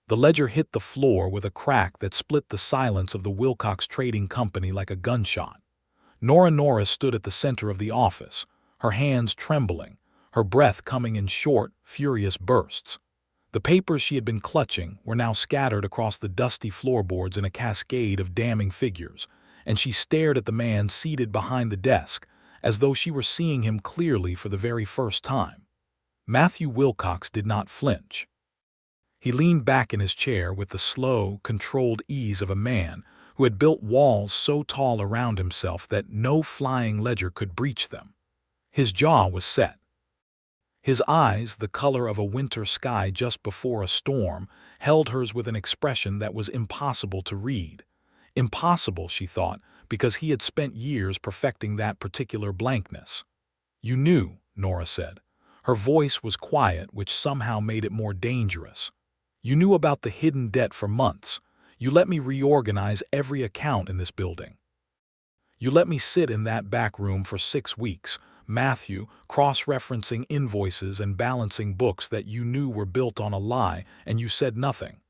The ledger hit the floor with a crack that split the silence of the Wilcox Trading Company like a gunshot. Nora Norris stood at the center of the office, her hands trembling, her breath coming in short, furious bursts. The papers she had been clutching were now scattered across the dusty floorboards in a cascade of damning figures, and she stared at the man seated behind the desk as though she were seeing him clearly for the very first time. Matthew Wilcox did not flinch. He leaned back in his chair with the slow, controlled ease of a man who had built walls so tall around himself that no flying ledger could breach them. His jaw was set. His eyes, the color of a winter sky just before a storm, held hers with an expression that was impossible to read. Impossible, she thought, because he had spent years perfecting that particular blankness. "You knew," Nora said. Her voice was quiet, which somehow made it more dangerous. "You knew about the hidden debt for months. You let me reorganize every account in this building. You let me sit in that back room for 6 weeks, Matthew, cross-referencing invoices and balancing books that you knew were built on a lie, and you said nothing."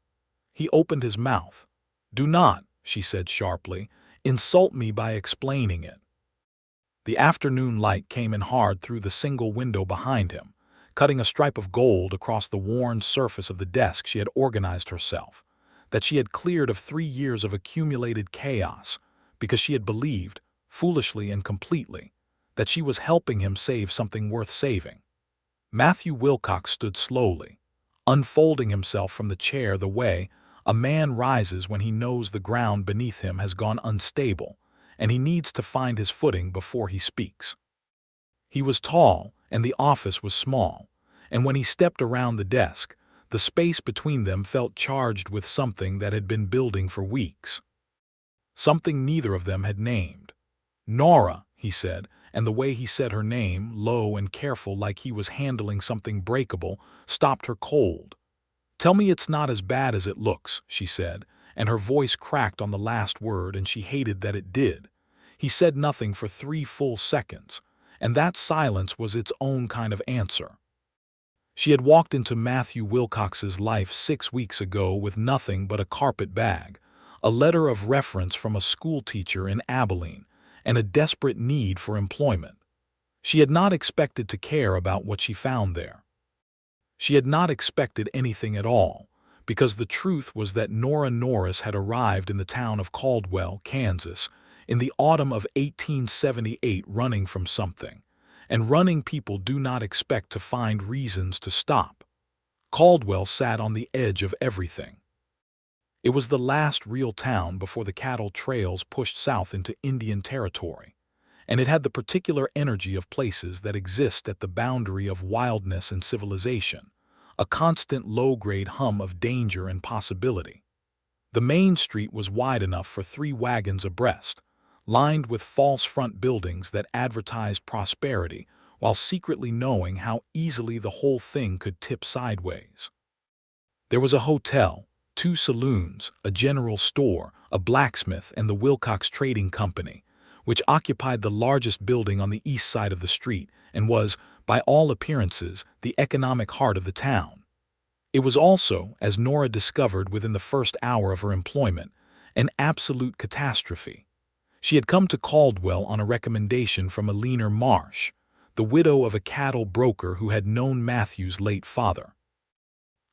He opened his mouth. "Do not," she said sharply, "insult me by explaining it." The afternoon light came in hard through the single window behind him, cutting a stripe of gold across the worn surface of the desk she had organized herself, that she had cleared of 3 years of accumulated chaos, because she had believed, foolishly and completely, that she was helping him save something worth saving. Matthew Wilcox stood slowly, unfolding himself from the chair the way a man rises when he knows the ground beneath him has gone unstable, and he needs to find his footing before he speaks. He was tall, and the office was small, and when he stepped around the desk, the space between them felt charged with something that had been building for weeks. Something neither of them had named. "Nora," he said, and the way he said her name, low and careful like he was handling something breakable, stopped her cold. "Tell me it's not as bad as it looks," she said, and her voice cracked on the last word, and she hated that it did. He said nothing for 3 full seconds, and that silence was its own kind of answer. She had walked into Matthew Wilcox's life 6 weeks ago with nothing but a carpet bag, a letter of reference from a schoolteacher in Abilene, and a desperate need for employment. She had not expected to care about what she found there. She had not expected anything at all, because the truth was that Nora Norris had arrived in the town of Caldwell, Kansas, in the autumn of 1878 running from something, and running people do not expect to find reasons to stop. Caldwell sat on the edge of everything. It was the last real town before the cattle trails pushed south into Indian Territory, and it had the particular energy of places that exist at the boundary of wildness and civilization, a constant low-grade hum of danger and possibility. The main street was wide enough for 3 wagons abreast, lined with false front buildings that advertised prosperity while secretly knowing how easily the whole thing could tip sideways. There was a hotel, 2 saloons, a general store, a blacksmith, and the Wilcox Trading Company, which occupied the largest building on the east side of the street and was, by all appearances, the economic heart of the town. It was also, as Nora discovered within the first hour of her employment, an absolute catastrophe. She had come to Caldwell on a recommendation from Eleanor Marsh, the widow of a cattle broker who had known Matthew's late father.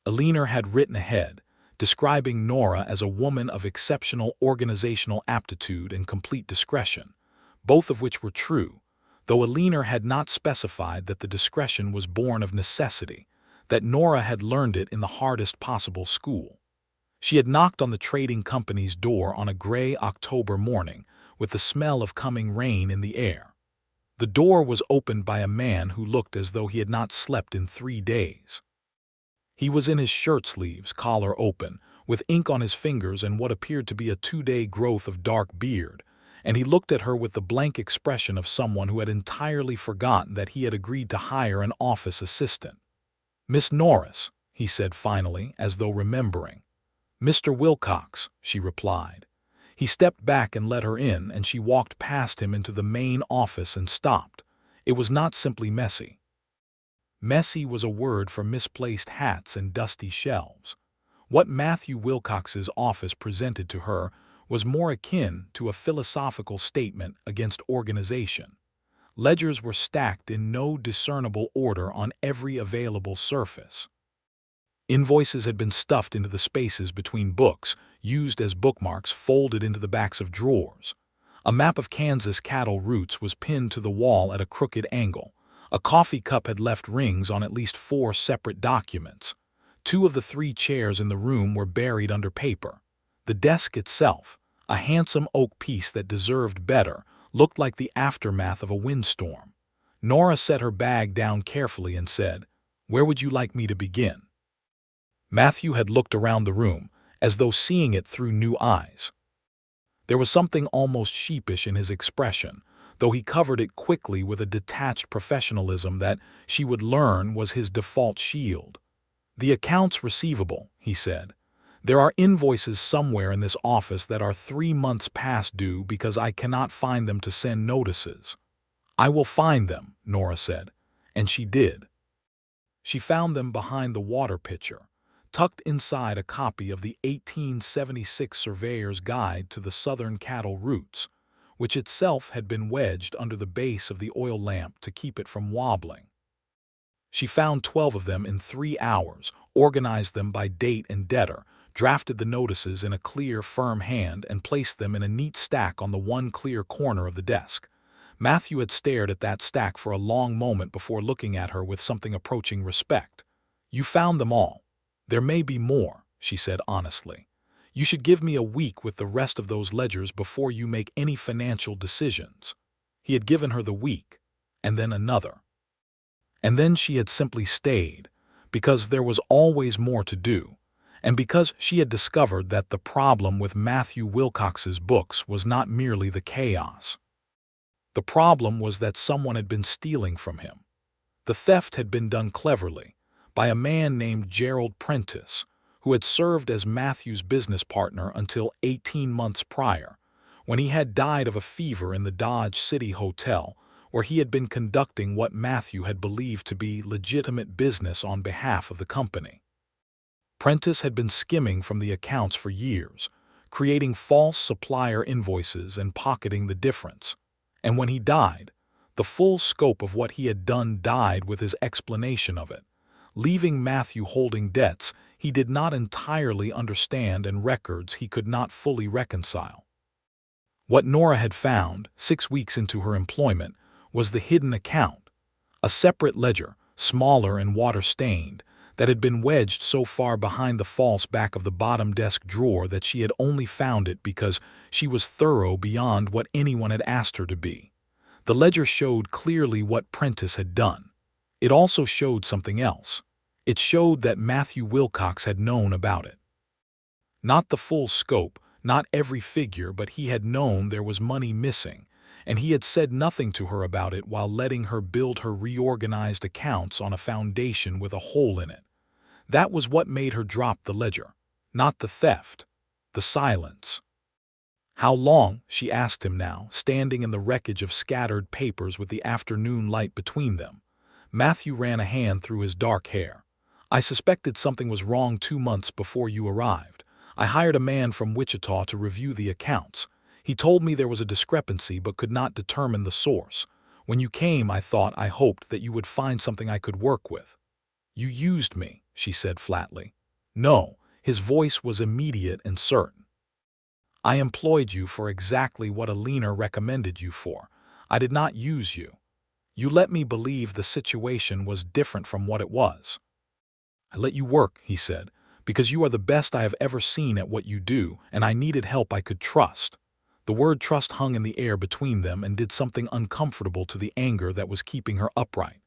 Eleanor had written ahead, describing Nora as a woman of exceptional organizational aptitude and complete discretion, both of which were true, though Eleanor had not specified that the discretion was born of necessity, that Nora had learned it in the hardest possible school. She had knocked on the trading company's door on a gray October morning, with the smell of coming rain in the air. The door was opened by a man who looked as though he had not slept in 3 days. He was in his shirt sleeves, collar open, with ink on his fingers and what appeared to be a 2-day growth of dark beard, and he looked at her with the blank expression of someone who had entirely forgotten that he had agreed to hire an office assistant. "Miss Norris," he said finally, as though remembering. "Mr. Wilcox," she replied. He stepped back and let her in, and she walked past him into the main office and stopped. It was not simply messy. Messy was a word for misplaced hats and dusty shelves. What Matthew Wilcox's office presented to her was more akin to a philosophical statement against organization. Ledgers were stacked in no discernible order on every available surface. Invoices had been stuffed into the spaces between books, used as bookmarks folded into the backs of drawers. A map of Kansas cattle routes was pinned to the wall at a crooked angle. A coffee cup had left rings on at least 4 separate documents. 2 of the 3 chairs in the room were buried under paper. The desk itself, a handsome oak piece that deserved better, looked like the aftermath of a windstorm. Nora set her bag down carefully and said, "Where would you like me to begin?" Matthew had looked around the room, as though seeing it through new eyes. There was something almost sheepish in his expression, though he covered it quickly with a detached professionalism that she would learn was his default shield. "The accounts receivable," he said. "There are invoices somewhere in this office that are 3 months past due because I cannot find them to send notices." "I will find them," Nora said, and she did. She found them behind the water pitcher, tucked inside a copy of the 1876 Surveyor's Guide to the Southern Cattle Routes, which itself had been wedged under the base of the oil lamp to keep it from wobbling. She found 12 of them in 3 hours, organized them by date and debtor, drafted the notices in a clear, firm hand, and placed them in a neat stack on the one clear corner of the desk. Matthew had stared at that stack for a long moment before looking at her with something approaching respect. "You found them all. There may be more," she said honestly. "You should give me a week with the rest of those ledgers before you make any financial decisions." He had given her the week, and then another. And then she had simply stayed, because there was always more to do, and because she had discovered that the problem with Matthew Wilcox's books was not merely the chaos. The problem was that someone had been stealing from him. The theft had been done cleverly, by a man named Gerald Prentice, who had served as Matthew's business partner until 18 months prior, when he had died of a fever in the Dodge City Hotel, where he had been conducting what Matthew had believed to be legitimate business on behalf of the company. Prentice had been skimming from the accounts for years, creating false supplier invoices and pocketing the difference. And when he died, the full scope of what he had done died with his explanation of it, leaving Matthew holding debts he did not entirely understand and records he could not fully reconcile. What Nora had found, 6 weeks into her employment, was the hidden account, a separate ledger, smaller and water-stained, that had been wedged so far behind the false back of the bottom desk drawer that she had only found it because she was thorough beyond what anyone had asked her to be. The ledger showed clearly what Prentice had done. It also showed something else. It showed that Matthew Wilcox had known about it. Not the full scope, not every figure, but he had known there was money missing, and he had said nothing to her about it while letting her build her reorganized accounts on a foundation with a hole in it. That was what made her drop the ledger. Not the theft, the silence. "How long?" she asked him now, standing in the wreckage of scattered papers with the afternoon light between them. Matthew ran a hand through his dark hair. "I suspected something was wrong 2 months before you arrived. I hired a man from Wichita to review the accounts. He told me there was a discrepancy but could not determine the source. When you came, I hoped that you would find something I could work with." "You used me," she said flatly. "No," his voice was immediate and certain. "I employed you for exactly what a leaner recommended you for. I did not use you. You let me believe the situation was different from what it was." "I let you work," he said, "because you are the best I have ever seen at what you do, and I needed help I could trust." The word trust hung in the air between them and did something uncomfortable to the anger that was keeping her upright.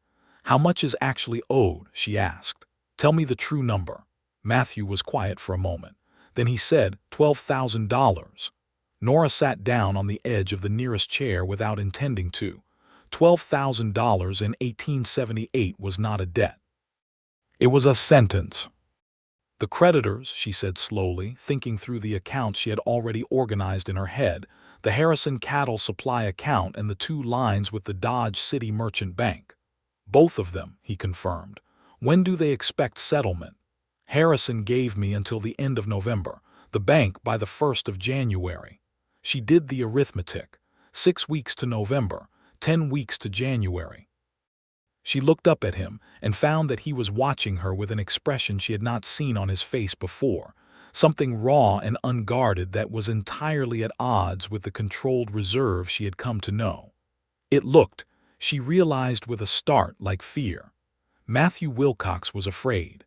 "How much is actually owed?" she asked. "Tell me the true number." Matthew was quiet for a moment. Then he said, $12,000. Nora sat down on the edge of the nearest chair without intending to. $12,000 in 1878 was not a debt. It was a sentence. "The creditors," she said slowly, thinking through the accounts she had already organized in her head, the Harrison Cattle Supply account and the 2 lines with the Dodge City Merchant Bank. "Both of them," he confirmed. "When do they expect settlement?" Harrison gave me until the end of November, the bank by the 1st of January. She did the arithmetic. 6 weeks to November, 10 weeks to January. She looked up at him and found that he was watching her with an expression she had not seen on his face before, something raw and unguarded that was entirely at odds with the controlled reserve she had come to know. It looked, she realized with a start, like fear. Matthew Wilcox was afraid.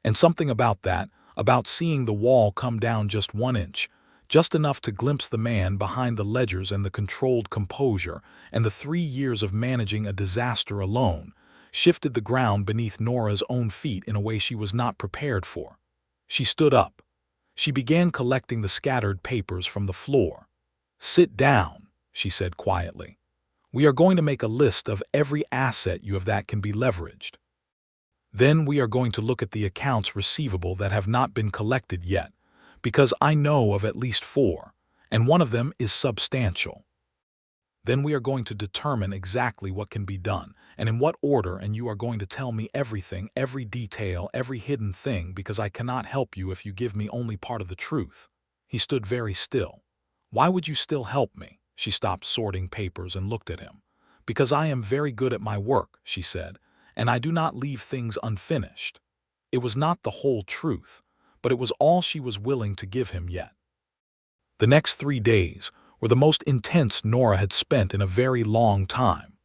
And something about that, about seeing the wall come down just 1 inch, just enough to glimpse the man behind the ledgers and the controlled composure and the 3 years of managing a disaster alone, shifted the ground beneath Nora's own feet in a way she was not prepared for. She stood up. She began collecting the scattered papers from the floor. "Sit down," she said quietly. "We are going to make a list of every asset you have that can be leveraged. Then we are going to look at the accounts receivable that have not been collected yet, because I know of at least 4, and one of them is substantial. Then we are going to determine exactly what can be done, and in what order, and you are going to tell me everything, every detail, every hidden thing, because I cannot help you if you give me only part of the truth." He stood very still. "Why would you still help me?" She stopped sorting papers and looked at him. "Because I am very good at my work," she said, "and I do not leave things unfinished." It was not the whole truth, but it was all she was willing to give him yet. The next 3 days were the most intense Nora had spent in a very long time.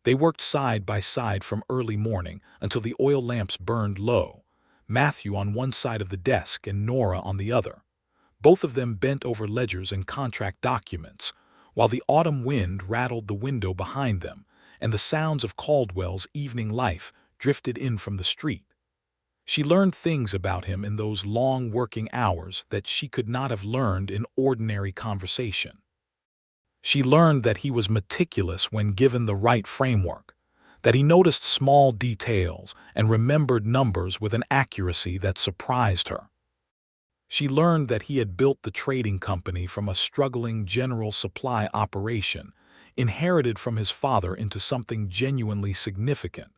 They worked side by side from early morning until the oil lamps burned low, Matthew on one side of the desk and Nora on the other. Both of them bent over ledgers and contract documents, while the autumn wind rattled the window behind them and the sounds of Caldwell's evening life drifted in from the street. She learned things about him in those long working hours that she could not have learned in ordinary conversation. She learned that he was meticulous when given the right framework, that he noticed small details and remembered numbers with an accuracy that surprised her. She learned that he had built the trading company from a struggling general supply operation, inherited from his father, into something genuinely significant,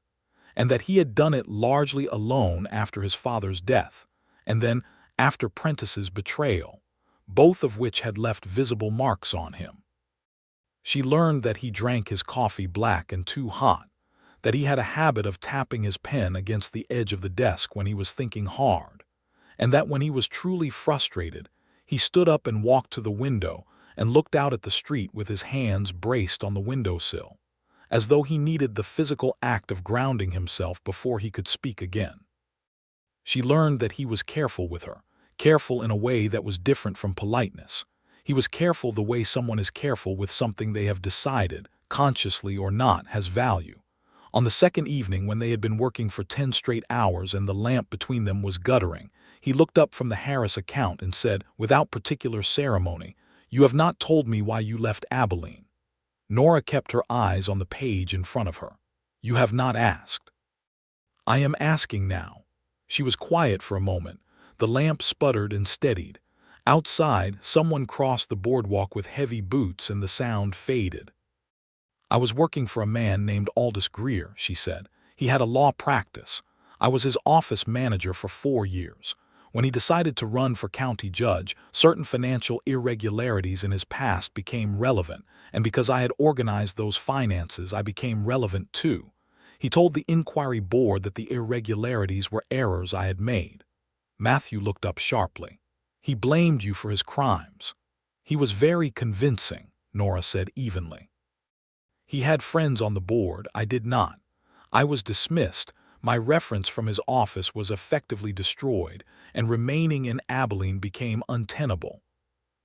and that he had done it largely alone after his father's death, and then after Prentice's betrayal, both of which had left visible marks on him. She learned that he drank his coffee black and too hot, that he had a habit of tapping his pen against the edge of the desk when he was thinking hard, and that when he was truly frustrated, he stood up and walked to the window and looked out at the street with his hands braced on the windowsill, as though he needed the physical act of grounding himself before he could speak again. She learned that he was careful with her, careful in a way that was different from politeness. He was careful the way someone is careful with something they have decided, consciously or not, has value. On the second evening, when they had been working for 10 straight hours and the lamp between them was guttering, he looked up from the Harris account and said, without particular ceremony, "You have not told me why you left Abilene." Nora kept her eyes on the page in front of her. "You have not asked." "I am asking now." She was quiet for a moment. The lamp sputtered and steadied. Outside, someone crossed the boardwalk with heavy boots and the sound faded. "I was working for a man named Aldous Greer," she said. "He had a law practice. I was his office manager for 4 years. When he decided to run for county judge, certain financial irregularities in his past became relevant, and because I had organized those finances, I became relevant too. He told the inquiry board that the irregularities were errors I had made." Matthew looked up sharply. "He blamed you for his crimes." "He was very convincing," Nora said evenly. "He had friends on the board. I did not. I was dismissed. My reference from his office was effectively destroyed, and remaining in Abilene became untenable."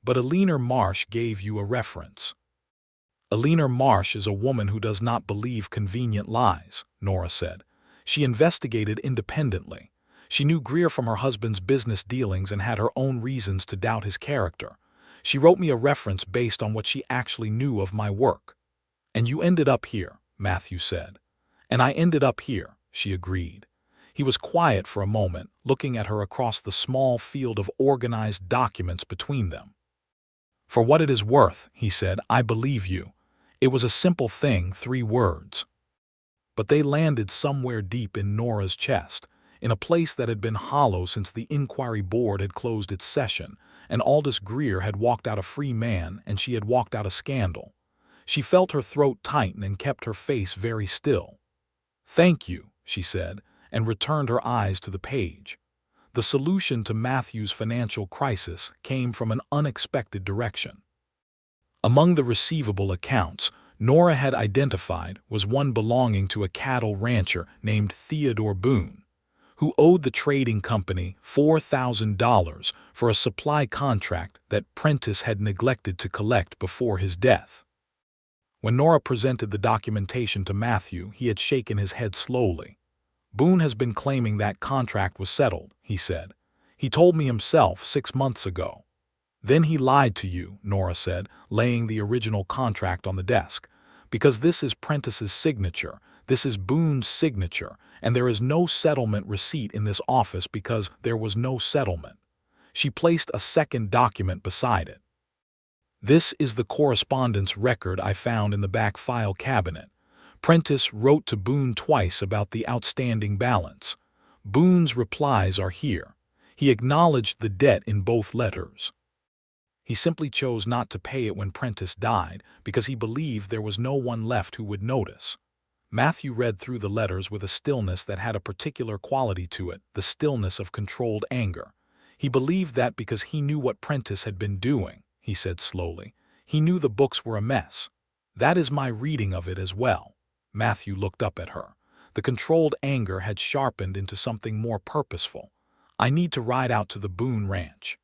"But Eleanor Marsh gave you a reference." "Eleanor Marsh is a woman who does not believe convenient lies," Nora said. "She investigated independently. She knew Greer from her husband's business dealings and had her own reasons to doubt his character. She wrote me a reference based on what she actually knew of my work." "And you ended up here," Matthew said. "And I ended up here," she agreed. He was quiet for a moment, looking at her across the small field of organized documents between them. "For what it is worth," he said, "I believe you. It was a simple thing, 3 words. But they landed somewhere deep in Nora's chest. in a place that had been hollow since the inquiry board had closed its session, and Aldous Greer had walked out a free man and she had walked out a scandal. She felt her throat tighten and kept her face very still. "Thank you," she said, and returned her eyes to the page. The solution to Matthew's financial crisis came from an unexpected direction. Among the receivable accounts Nora had identified was one belonging to a cattle rancher named Theodore Boone, who owed the trading company $4,000 for a supply contract that Prentice had neglected to collect before his death. When Nora presented the documentation to Matthew, he had shaken his head slowly. "Boone has been claiming that contract was settled," he said. "He told me himself 6 months ago." "Then he lied to you," Nora said, laying the original contract on the desk. "Because this is Prentice's signature, this is Boone's signature, and there is no settlement receipt in this office because there was no settlement." She placed a second document beside it. "This is the correspondence record I found in the back file cabinet. Prentice wrote to Boone twice about the outstanding balance. Boone's replies are here. He acknowledged the debt in both letters. He simply chose not to pay it when Prentice died because he believed there was no one left who would notice." Matthew read through the letters with a stillness that had a particular quality to it, the stillness of controlled anger. "He believed that because he knew what Prentice had been doing," he said slowly. "He knew the books were a mess. That is my reading of it as well." Matthew looked up at her. The controlled anger had sharpened into something more purposeful. "I need to ride out to the Boone ranch."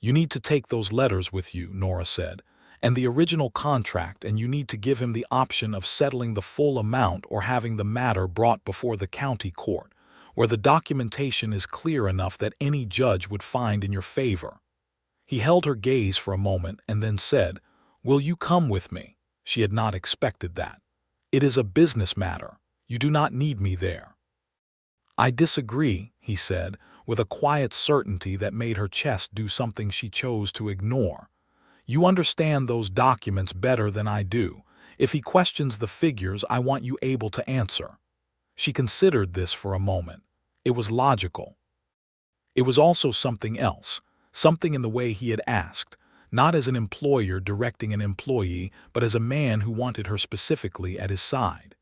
"You need to take those letters with you," Nora said, "and the original contract, and you need to give him the option of settling the full amount or having the matter brought before the county court, where the documentation is clear enough that any judge would find in your favor." He held her gaze for a moment and then said, "Will you come with me?" She had not expected that. "It is a business matter. You do not need me there." "I disagree," he said, with a quiet certainty that made her chest do something she chose to ignore. "You understand those documents better than I do. If he questions the figures, I want you able to answer." She considered this for a moment. It was logical. It was also something else, something in the way he had asked, not as an employer directing an employee, but as a man who wanted her specifically at his side.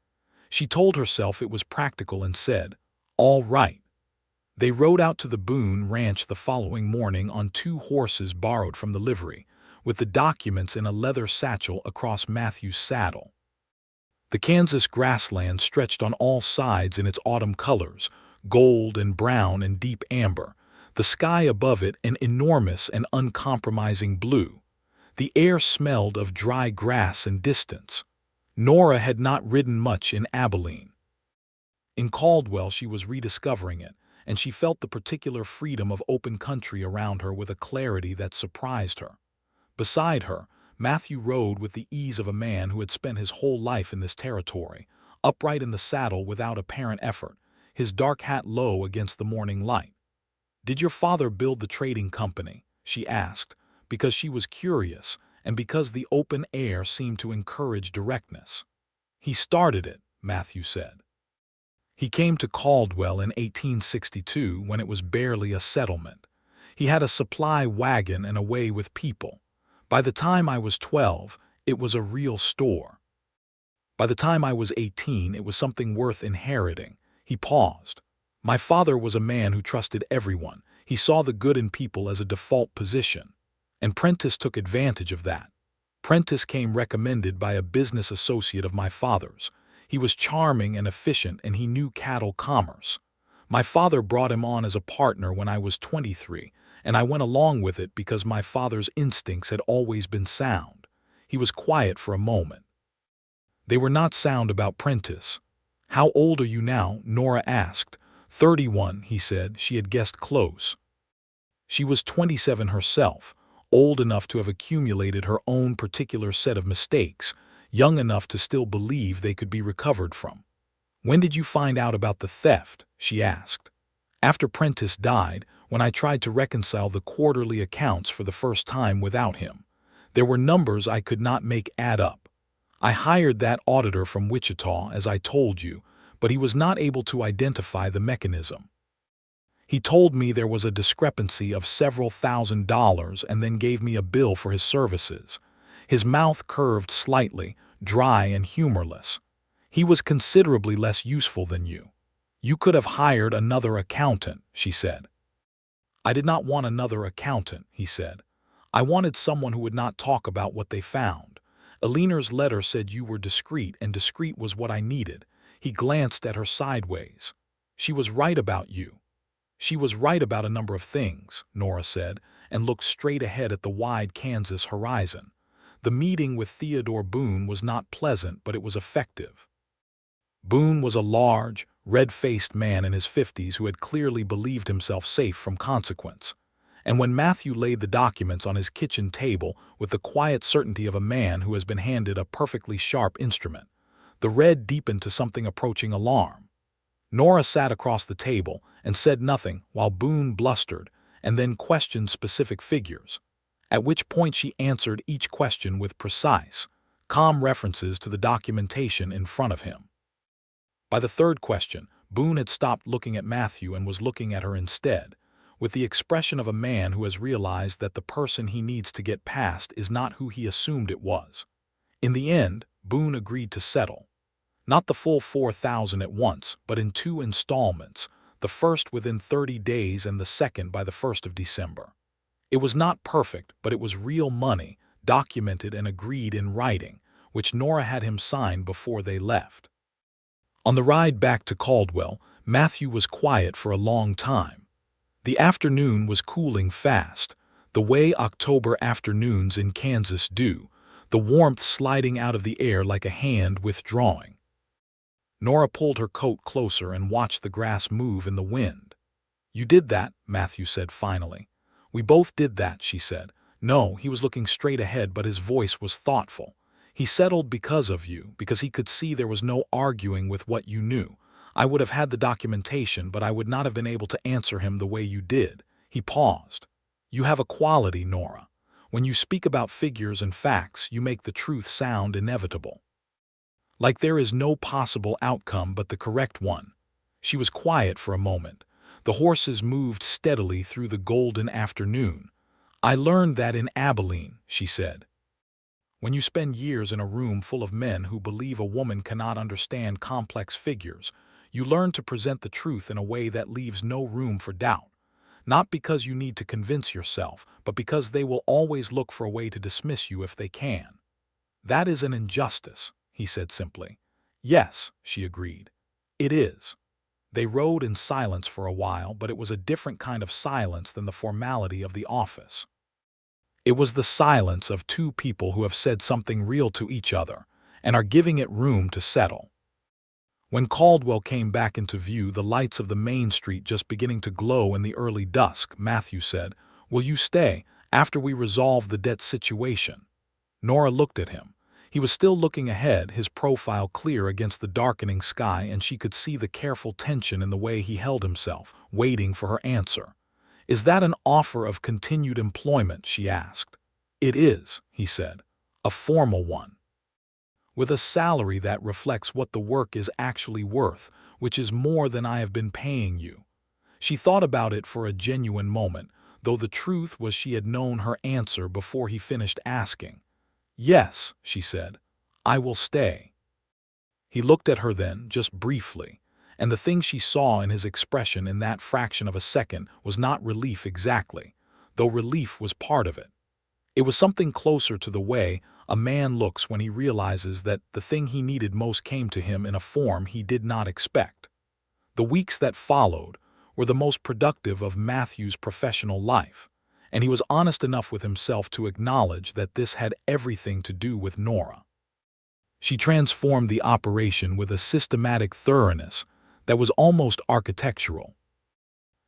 She told herself it was practical and said, "All right." They rode out to the Boone ranch the following morning on 2 horses borrowed from the livery, with the documents in a leather satchel across Matthew's saddle. The Kansas grassland stretched on all sides in its autumn colors, gold and brown and deep amber, the sky above it an enormous and uncompromising blue. The air smelled of dry grass and distance. Nora had not ridden much in Abilene. In Caldwell she was rediscovering it, and she felt the particular freedom of open country around her with a clarity that surprised her. Beside her, Matthew rode with the ease of a man who had spent his whole life in this territory, upright in the saddle without apparent effort, his dark hat low against the morning light. "Did your father build the trading company?" she asked, because she was curious and because the open air seemed to encourage directness. "He started it," Matthew said. "He came to Caldwell in 1862 when it was barely a settlement. He had a supply wagon and a way with people. By the time I was 12, it was a real store. By the time I was 18, it was something worth inheriting." He paused. "My father was a man who trusted everyone. He saw the good in people as a default position. And Prentice took advantage of that. Prentice came recommended by a business associate of my father's. He was charming and efficient, and he knew cattle commerce. My father brought him on as a partner when I was 23, and I went along with it because my father's instincts had always been sound." He was quiet for a moment. "They were not sound about Prentice." "How old are you now?" Nora asked. 31, he said. She had guessed close. She was 27 herself, old enough to have accumulated her own particular set of mistakes, young enough to still believe they could be recovered from. "When did you find out about the theft?" she asked. "After Prentice died, when I tried to reconcile the quarterly accounts for the first time without him. There were numbers I could not make add up. I hired that auditor from Wichita, as I told you, but he was not able to identify the mechanism. He told me there was a discrepancy of several $1,000s and then gave me a bill for his services. His mouth curved slightly, dry and humorless. He was considerably less useful than you. You could have hired another accountant, she said. I did not want another accountant, he said. I wanted someone who would not talk about what they found. Eleanor's letter said you were discreet, and discreet was what I needed. He glanced at her sideways. She was right about you. She was right about a number of things, Nora said, and looked straight ahead at the wide Kansas horizon. The meeting with Theodore Boone was not pleasant, but it was effective. Boone was a large, red-faced man in his 50s who had clearly believed himself safe from consequence. And when Matthew laid the documents on his kitchen table with the quiet certainty of a man who has been handed a perfectly sharp instrument, the red deepened to something approaching alarm. Nora sat across the table and said nothing while Boone blustered and then questioned specific figures, at which point she answered each question with precise, calm references to the documentation in front of him. By the third question, Boone had stopped looking at Matthew and was looking at her instead, with the expression of a man who has realized that the person he needs to get past is not who he assumed it was. In the end, Boone agreed to settle. Not the full $4,000 at once, but in 2 installments, the first within 30 days and the second by the 1st of December. It was not perfect, but it was real money, documented and agreed in writing, which Nora had him sign before they left. On the ride back to Caldwell, Matthew was quiet for a long time. The afternoon was cooling fast, the way October afternoons in Kansas do, the warmth sliding out of the air like a hand withdrawing. Nora pulled her coat closer and watched the grass move in the wind. "You did that," Matthew said finally. "We both did that," she said. No, he was looking straight ahead, but his voice was thoughtful. "He settled because of you, because he could see there was no arguing with what you knew. I would have had the documentation, but I would not have been able to answer him the way you did." He paused. "You have a quality, Nora. When you speak about figures and facts, you make the truth sound inevitable. Like there is no possible outcome but the correct one." She was quiet for a moment. The horses moved steadily through the golden afternoon. "I learned that in Abilene," she said. "When you spend years in a room full of men who believe a woman cannot understand complex figures, you learn to present the truth in a way that leaves no room for doubt. Not because you need to convince yourself, but because they will always look for a way to dismiss you if they can. That is an injustice," he said simply. "Yes," she agreed. "It is." They rode in silence for a while, but it was a different kind of silence than the formality of the office. It was the silence of two people who have said something real to each other and are giving it room to settle. When Caldwell came back into view, the lights of the main street just beginning to glow in the early dusk, Matthew said, "Will you stay after we resolve the debt situation?" Nora looked at him. He was still looking ahead, his profile clear against the darkening sky, and she could see the careful tension in the way he held himself, waiting for her answer. "Is that an offer of continued employment?" she asked. "It is," he said. "A formal one. With a salary that reflects what the work is actually worth, which is more than I have been paying you." She thought about it for a genuine moment, though the truth was she had known her answer before he finished asking. "Yes," she said, "I will stay." He looked at her then, just briefly, and the thing she saw in his expression in that fraction of a second was not relief exactly, though relief was part of it. It was something closer to the way a man looks when he realizes that the thing he needed most came to him in a form he did not expect. The weeks that followed were the most productive of Matthew's professional life, and he was honest enough with himself to acknowledge that this had everything to do with Nora. She transformed the operation with a systematic thoroughness that was almost architectural.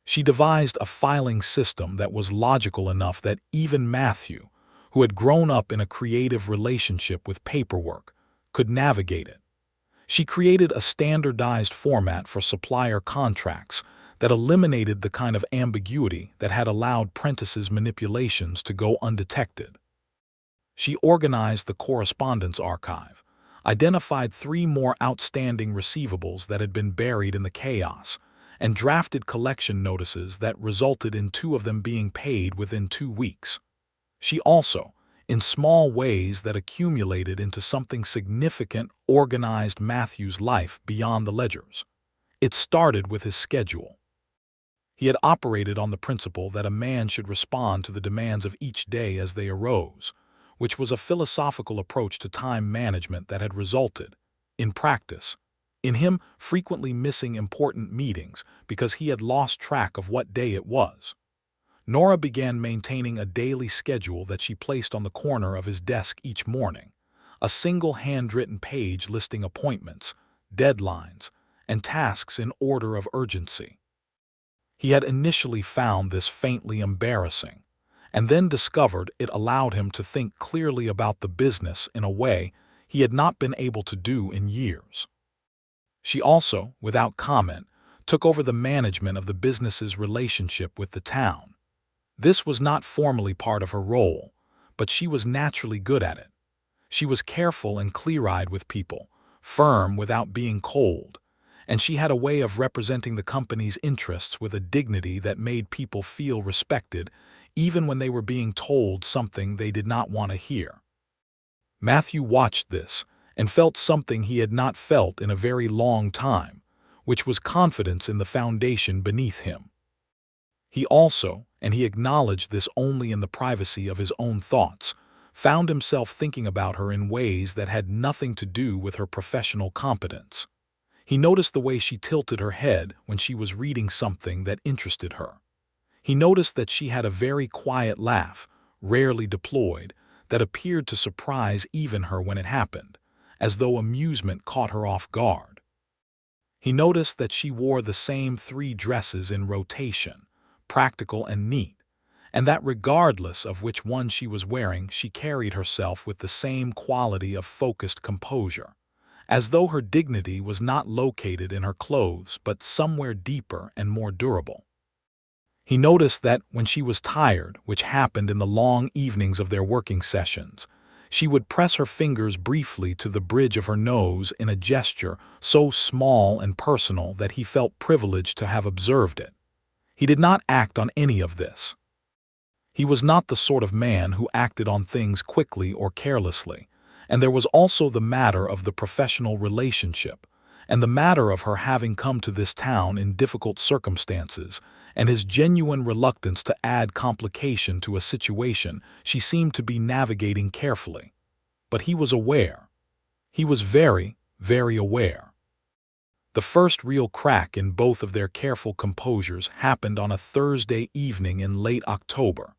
She devised a filing system that was logical enough that even Matthew, who had grown up in a creative relationship with paperwork, could navigate it. She created a standardized format for supplier contracts that eliminated the kind of ambiguity that had allowed Prentice's manipulations to go undetected. She organized the correspondence archive, identified 3 more outstanding receivables that had been buried in the chaos, and drafted collection notices that resulted in 2 of them being paid within 2 weeks. She also, in small ways that accumulated into something significant, organized Matthew's life beyond the ledgers. It started with his schedule. He had operated on the principle that a man should respond to the demands of each day as they arose, which was a philosophical approach to time management that had resulted, in practice, in him frequently missing important meetings because he had lost track of what day it was. Nora began maintaining a daily schedule that she placed on the corner of his desk each morning, a single handwritten page listing appointments, deadlines, and tasks in order of urgency. He had initially found this faintly embarrassing, and then discovered it allowed him to think clearly about the business in a way he had not been able to do in years. She also, without comment, took over the management of the business's relationship with the town. This was not formally part of her role, but she was naturally good at it. She was careful and clear-eyed with people, firm without being cold, and she had a way of representing the company's interests with a dignity that made people feel respected, even when they were being told something they did not want to hear. Matthew watched this and felt something he had not felt in a very long time, which was confidence in the foundation beneath him. He also, and he acknowledged this only in the privacy of his own thoughts, found himself thinking about her in ways that had nothing to do with her professional competence. He noticed the way she tilted her head when she was reading something that interested her. He noticed that she had a very quiet laugh, rarely deployed, that appeared to surprise even her when it happened, as though amusement caught her off guard. He noticed that she wore the same 3 dresses in rotation, practical and neat, and that regardless of which one she was wearing, she carried herself with the same quality of focused composure, as though her dignity was not located in her clothes but somewhere deeper and more durable. He noticed that when she was tired, which happened in the long evenings of their working sessions, she would press her fingers briefly to the bridge of her nose in a gesture so small and personal that he felt privileged to have observed it. He did not act on any of this. He was not the sort of man who acted on things quickly or carelessly, and there was also the matter of the professional relationship, and the matter of her having come to this town in difficult circumstances, and his genuine reluctance to add complication to a situation she seemed to be navigating carefully. But he was aware. He was very, very aware. The first real crack in both of their careful composures happened on a Thursday evening in late October,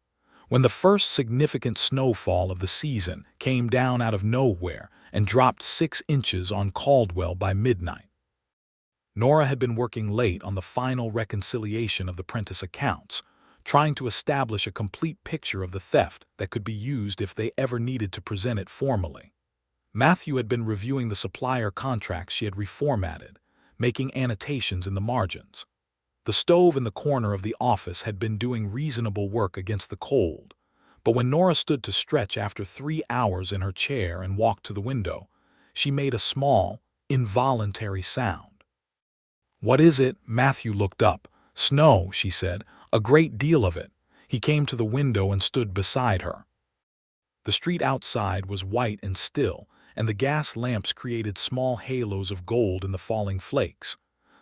when the first significant snowfall of the season came down out of nowhere and dropped 6 inches on Caldwell by midnight. Nora had been working late on the final reconciliation of the Prentice accounts, trying to establish a complete picture of the theft that could be used if they ever needed to present it formally. Matthew had been reviewing the supplier contracts she had reformatted, making annotations in the margins. The stove in the corner of the office had been doing reasonable work against the cold, but when Nora stood to stretch after 3 hours in her chair and walked to the window, she made a small, involuntary sound. "What is it?" Matthew looked up. "Snow," she said, "a great deal of it." He came to the window and stood beside her. The street outside was white and still, and the gas lamps created small halos of gold in the falling flakes.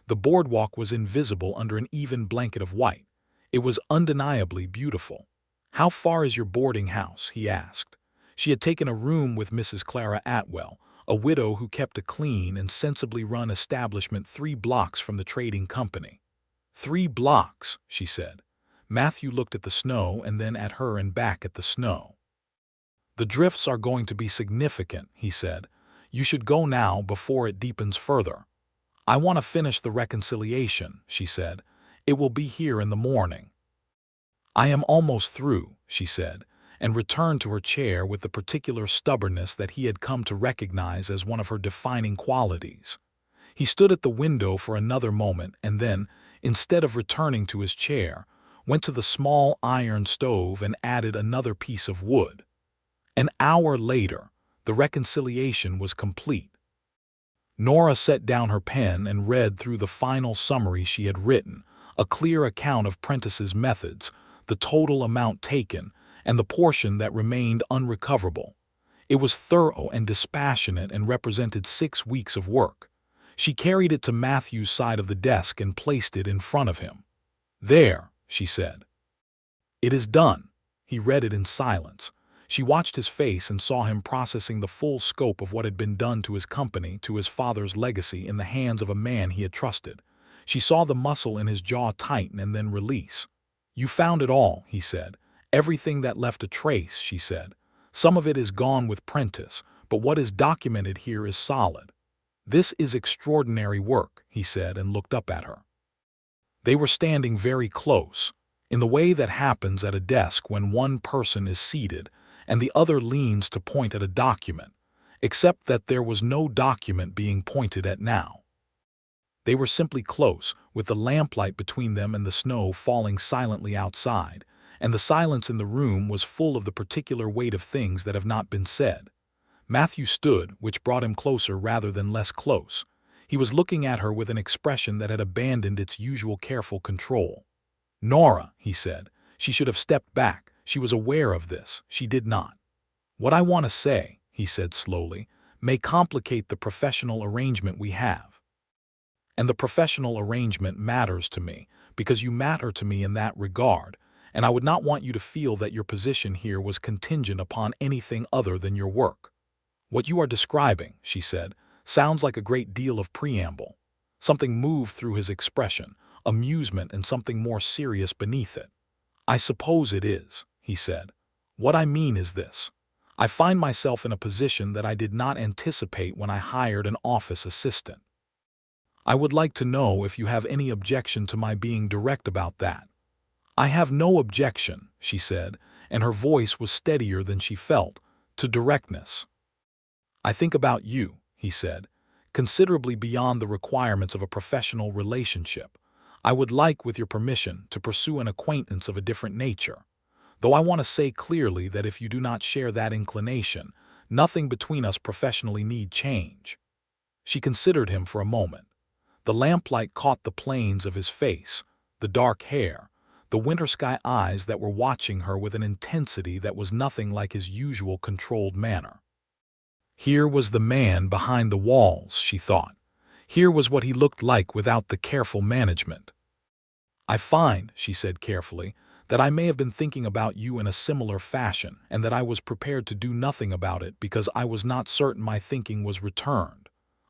The boardwalk was invisible under an even blanket of white. It was undeniably beautiful. "How far is your boarding house?" he asked. She had taken a room with Mrs. Clara Atwell, a widow who kept a clean and sensibly run establishment 3 blocks from the trading company. 3 blocks, she said. Matthew looked at the snow and then at her and back at the snow. "The drifts are going to be significant," he said. "You should go now before it deepens further." "I want to finish the reconciliation," she said. "It will be here in the morning." "I am almost through," she said, and returned to her chair with the particular stubbornness that he had come to recognize as one of her defining qualities. He stood at the window for another moment and then, instead of returning to his chair, went to the small iron stove and added another piece of wood. An hour later, the reconciliation was complete. Nora set down her pen and read through the final summary she had written, a clear account of Prentice's methods, the total amount taken, and the portion that remained unrecoverable. It was thorough and dispassionate and represented 6 weeks of work. She carried it to Matthew's side of the desk and placed it in front of him. "There," she said. "It is done." He read it in silence. She watched his face and saw him processing the full scope of what had been done to his company, to his father's legacy, in the hands of a man he had trusted. She saw the muscle in his jaw tighten and then release. "You found it all," he said. "Everything that left a trace," she said. "Some of it is gone with Prentice, but what is documented here is solid." "This is extraordinary work," he said, and looked up at her. They were standing very close, in the way that happens at a desk when one person is seated and the other leans to point at a document, except that there was no document being pointed at now. They were simply close, with the lamplight between them and the snow falling silently outside, and the silence in the room was full of the particular weight of things that have not been said. Matthew stood, which brought him closer rather than less close. He was looking at her with an expression that had abandoned its usual careful control. "Nora," he said, "she should have stepped back. She was aware of this. She did not. What I want to say," he said slowly, "may complicate the professional arrangement we have. And the professional arrangement matters to me, because you matter to me in that regard, and I would not want you to feel that your position here was contingent upon anything other than your work. What you are describing," she said, "sounds like a great deal of preamble." Something moved through his expression, amusement and something more serious beneath it. "I suppose it is," he said. "What I mean is this. I find myself in a position that I did not anticipate when I hired an office assistant. I would like to know if you have any objection to my being direct about that." "I have no objection," she said, and her voice was steadier than she felt, "to directness. I think about you," he said, "considerably beyond the requirements of a professional relationship. I would like, with your permission, to pursue an acquaintance of a different nature. Though I want to say clearly that if you do not share that inclination, nothing between us professionally need change." She considered him for a moment. The lamplight caught the planes of his face, the dark hair, the winter sky eyes that were watching her with an intensity that was nothing like his usual controlled manner. Here was the man behind the walls, she thought. Here was what he looked like without the careful management. "I find," she said carefully, "that I may have been thinking about you in a similar fashion, and that I was prepared to do nothing about it because I was not certain my thinking was returned."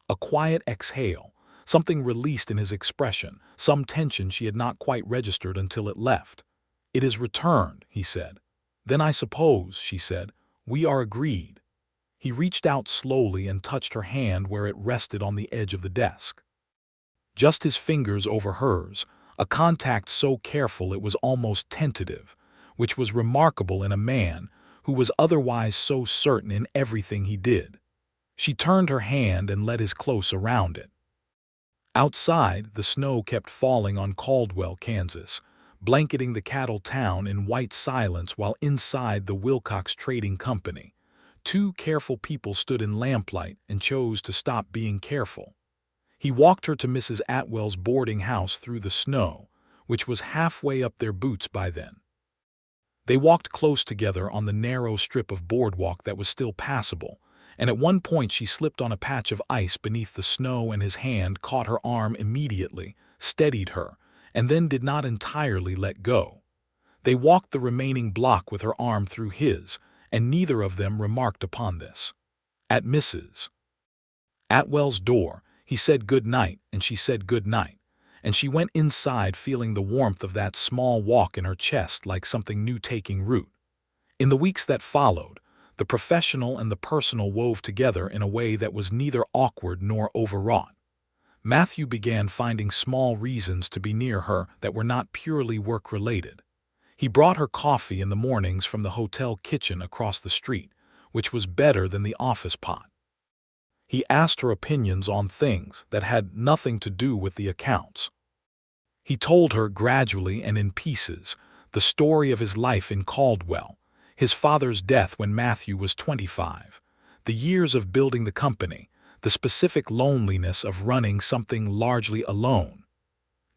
A quiet exhale, something released in his expression, some tension she had not quite registered until it left. "It is returned," he said. "Then I suppose," she said, "we are agreed." He reached out slowly and touched her hand where it rested on the edge of the desk. Just his fingers over hers, a contact so careful it was almost tentative, which was remarkable in a man who was otherwise so certain in everything he did. She turned her hand and let his close around it. Outside, the snow kept falling on Caldwell, Kansas, blanketing the cattle town in white silence, while inside the Wilcox Trading Company, 2 careful people stood in lamplight and chose to stop being careful. He walked her to Mrs. Atwell's boarding house through the snow, which was halfway up their boots by then. They walked close together on the narrow strip of boardwalk that was still passable, and at one point she slipped on a patch of ice beneath the snow and his hand caught her arm immediately, steadied her, and then did not entirely let go. They walked the remaining block with her arm through his, and neither of them remarked upon this. At Mrs. Atwell's door, he said good night, and she said good night, and she went inside feeling the warmth of that small walk in her chest like something new taking root. In the weeks that followed, the professional and the personal wove together in a way that was neither awkward nor overwrought. Matthew began finding small reasons to be near her that were not purely work-related. He brought her coffee in the mornings from the hotel kitchen across the street, which was better than the office pot. He asked her opinions on things that had nothing to do with the accounts. He told her gradually and in pieces the story of his life in Caldwell, his father's death when Matthew was 25, the years of building the company, the specific loneliness of running something largely alone.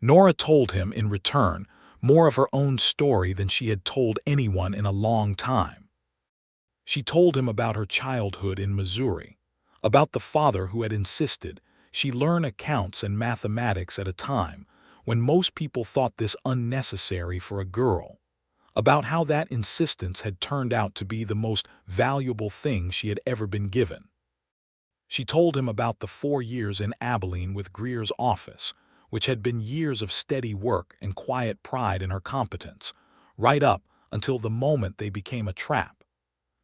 Nora told him, in return, more of her own story than she had told anyone in a long time. She told him about her childhood in Missouri, about the father who had insisted she learn accounts and mathematics at a time when most people thought this unnecessary for a girl, about how that insistence had turned out to be the most valuable thing she had ever been given. She told him about the 4 years in Abilene with Greer's office, which had been years of steady work and quiet pride in her competence, right up until the moment they became a trap.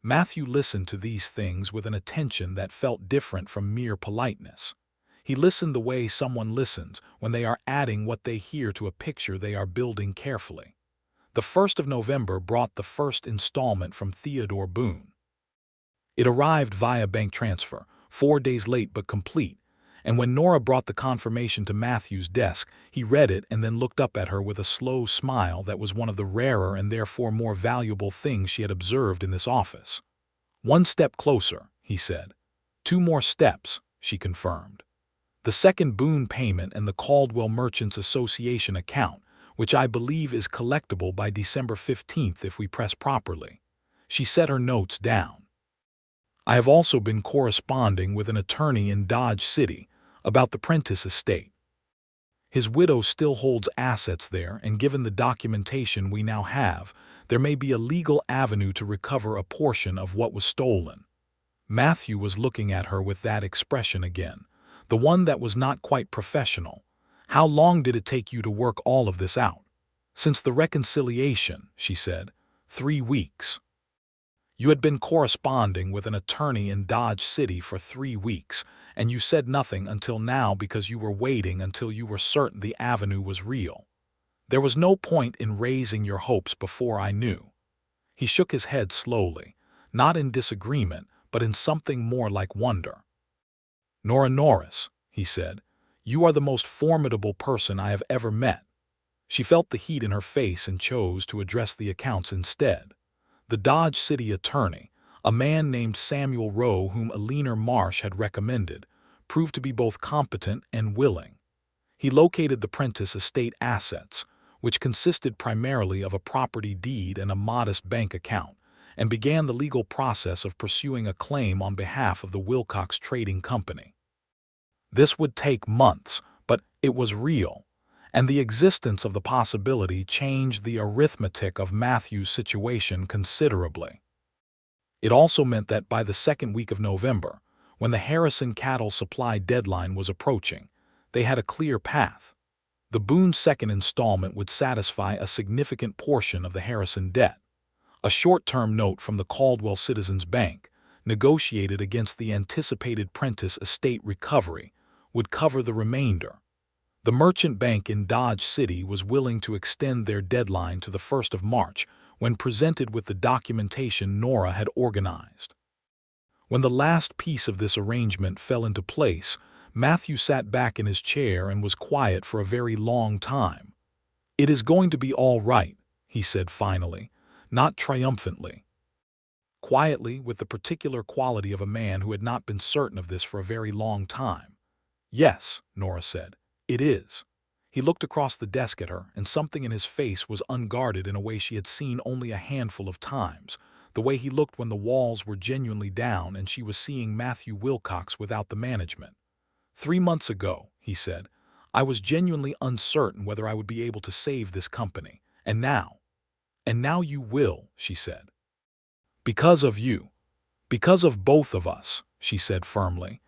Matthew listened to these things with an attention that felt different from mere politeness. He listened the way someone listens when they are adding what they hear to a picture they are building carefully. The 1st of November brought the first installment from Theodore Boone. It arrived via bank transfer, 4 days late but complete, and when Nora brought the confirmation to Matthew's desk, he read it and then looked up at her with a slow smile that was one of the rarer and therefore more valuable things she had observed in this office. "One step closer," he said. "2 more steps," she confirmed. "The second Boone payment and the Caldwell Merchants Association account, which I believe is collectible by December 15th if we press properly." She set her notes down. "I have also been corresponding with an attorney in Dodge City about the Prentice estate. His widow still holds assets there, and given the documentation we now have, there may be a legal avenue to recover a portion of what was stolen." Matthew was looking at her with that expression again, the one that was not quite professional. "How long did it take you to work all of this out?" "Since the reconciliation," she said. 3 weeks. "You had been corresponding with an attorney in Dodge City for 3 weeks, and you said nothing until now because you were waiting until you were certain the avenue was real. There was no point in raising your hopes before I knew." He shook his head slowly, not in disagreement, but in something more like wonder. "Nora Norris," he said, "you are the most formidable person I have ever met." She felt the heat in her face and chose to address the accounts instead. The Dodge City attorney, a man named Samuel Rowe whom Eleanor Marsh had recommended, proved to be both competent and willing. He located the Prentice estate assets, which consisted primarily of a property deed and a modest bank account, and began the legal process of pursuing a claim on behalf of the Wilcox Trading Company. This would take months, but it was real, and the existence of the possibility changed the arithmetic of Matthew's situation considerably. It also meant that by the 2nd week of November, when the Harrison cattle supply deadline was approaching, they had a clear path. The Boone second installment would satisfy a significant portion of the Harrison debt. A short-term note from the Caldwell Citizens Bank, negotiated against the anticipated Prentice estate recovery, would cover the remainder. The merchant bank in Dodge City was willing to extend their deadline to the 1st of March when presented with the documentation Nora had organized. When the last piece of this arrangement fell into place, Matthew sat back in his chair and was quiet for a very long time. "It is going to be all right," he said finally, not triumphantly. Quietly, with the particular quality of a man who had not been certain of this for a very long time. "Yes," Nora said, "it is." He looked across the desk at her, and something in his face was unguarded in a way she had seen only a handful of times, the way he looked when the walls were genuinely down and she was seeing Matthew Wilcox without the management. "3 months ago," he said, "I was genuinely uncertain whether I would be able to save this company, and now you will," she said. "Because of you. Because of both of us," she said firmly.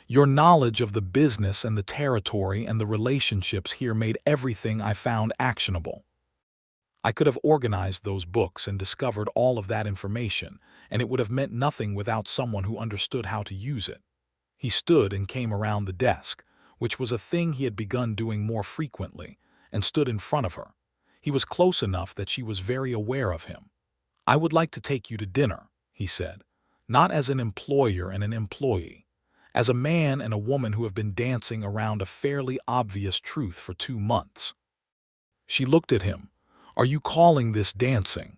"Your knowledge of the business and the territory and the relationships here made everything I found actionable. I could have organized those books and discovered all of that information, and it would have meant nothing without someone who understood how to use it." He stood and came around the desk, which was a thing he had begun doing more frequently, and stood in front of her. He was close enough that she was very aware of him. "I would like to take you to dinner," he said, "not as an employer and an employee, as a man and a woman who have been dancing around a fairly obvious truth for 2 months." She looked at him. "Are you calling this dancing?"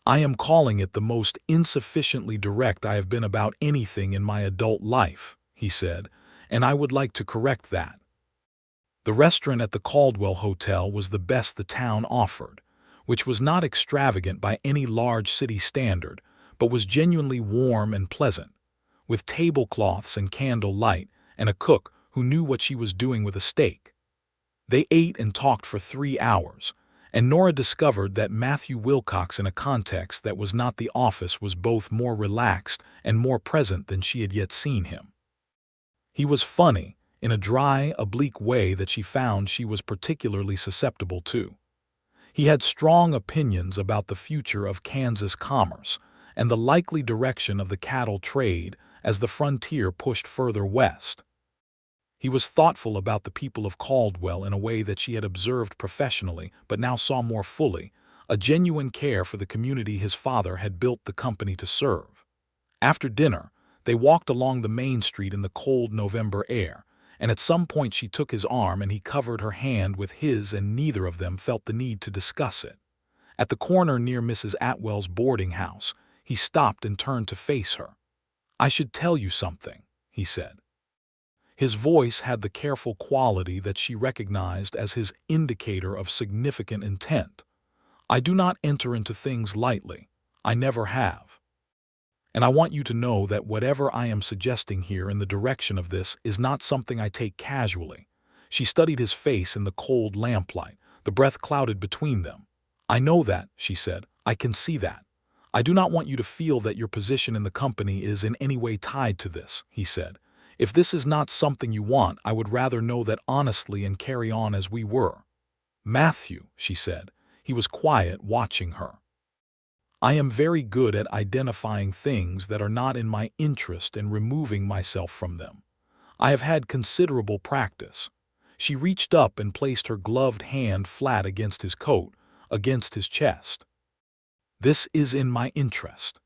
"I am calling it the most insufficiently direct I have been about anything in my adult life," he said, and I would like to correct that. The restaurant at the Caldwell Hotel was the best the town offered, which was not extravagant by any large city standard, but was genuinely warm and pleasant, with tablecloths and candle light, and a cook who knew what she was doing with a steak. They ate and talked for 3 hours, and Nora discovered that Matthew Wilcox, in a context that was not the office, was both more relaxed and more present than she had yet seen him. He was funny, in a dry, oblique way that she found she was particularly susceptible to. He had strong opinions about the future of Kansas commerce and the likely direction of the cattle trade as the frontier pushed further west. He was thoughtful about the people of Caldwell in a way that she had observed professionally but now saw more fully, a genuine care for the community his father had built the company to serve. After dinner, they walked along the main street in the cold November air, and at some point she took his arm and he covered her hand with his, and neither of them felt the need to discuss it. At the corner near Mrs. Atwell's boarding house, he stopped and turned to face her. "I should tell you something," he said. His voice had the careful quality that she recognized as his indicator of significant intent. "I do not enter into things lightly. I never have. And I want you to know that whatever I am suggesting here in the direction of this is not something I take casually." She studied his face in the cold lamplight, the breath clouded between them. "I know that," she said. "I can see that. I do not want you to feel that your position in the company is in any way tied to this," he said. "If this is not something you want, I would rather know that honestly and carry on as we were." "Matthew," she said. He was quiet, watching her. "I am very good at identifying things that are not in my interest and removing myself from them. I have had considerable practice." She reached up and placed her gloved hand flat against his coat, against his chest. "This is in my interest."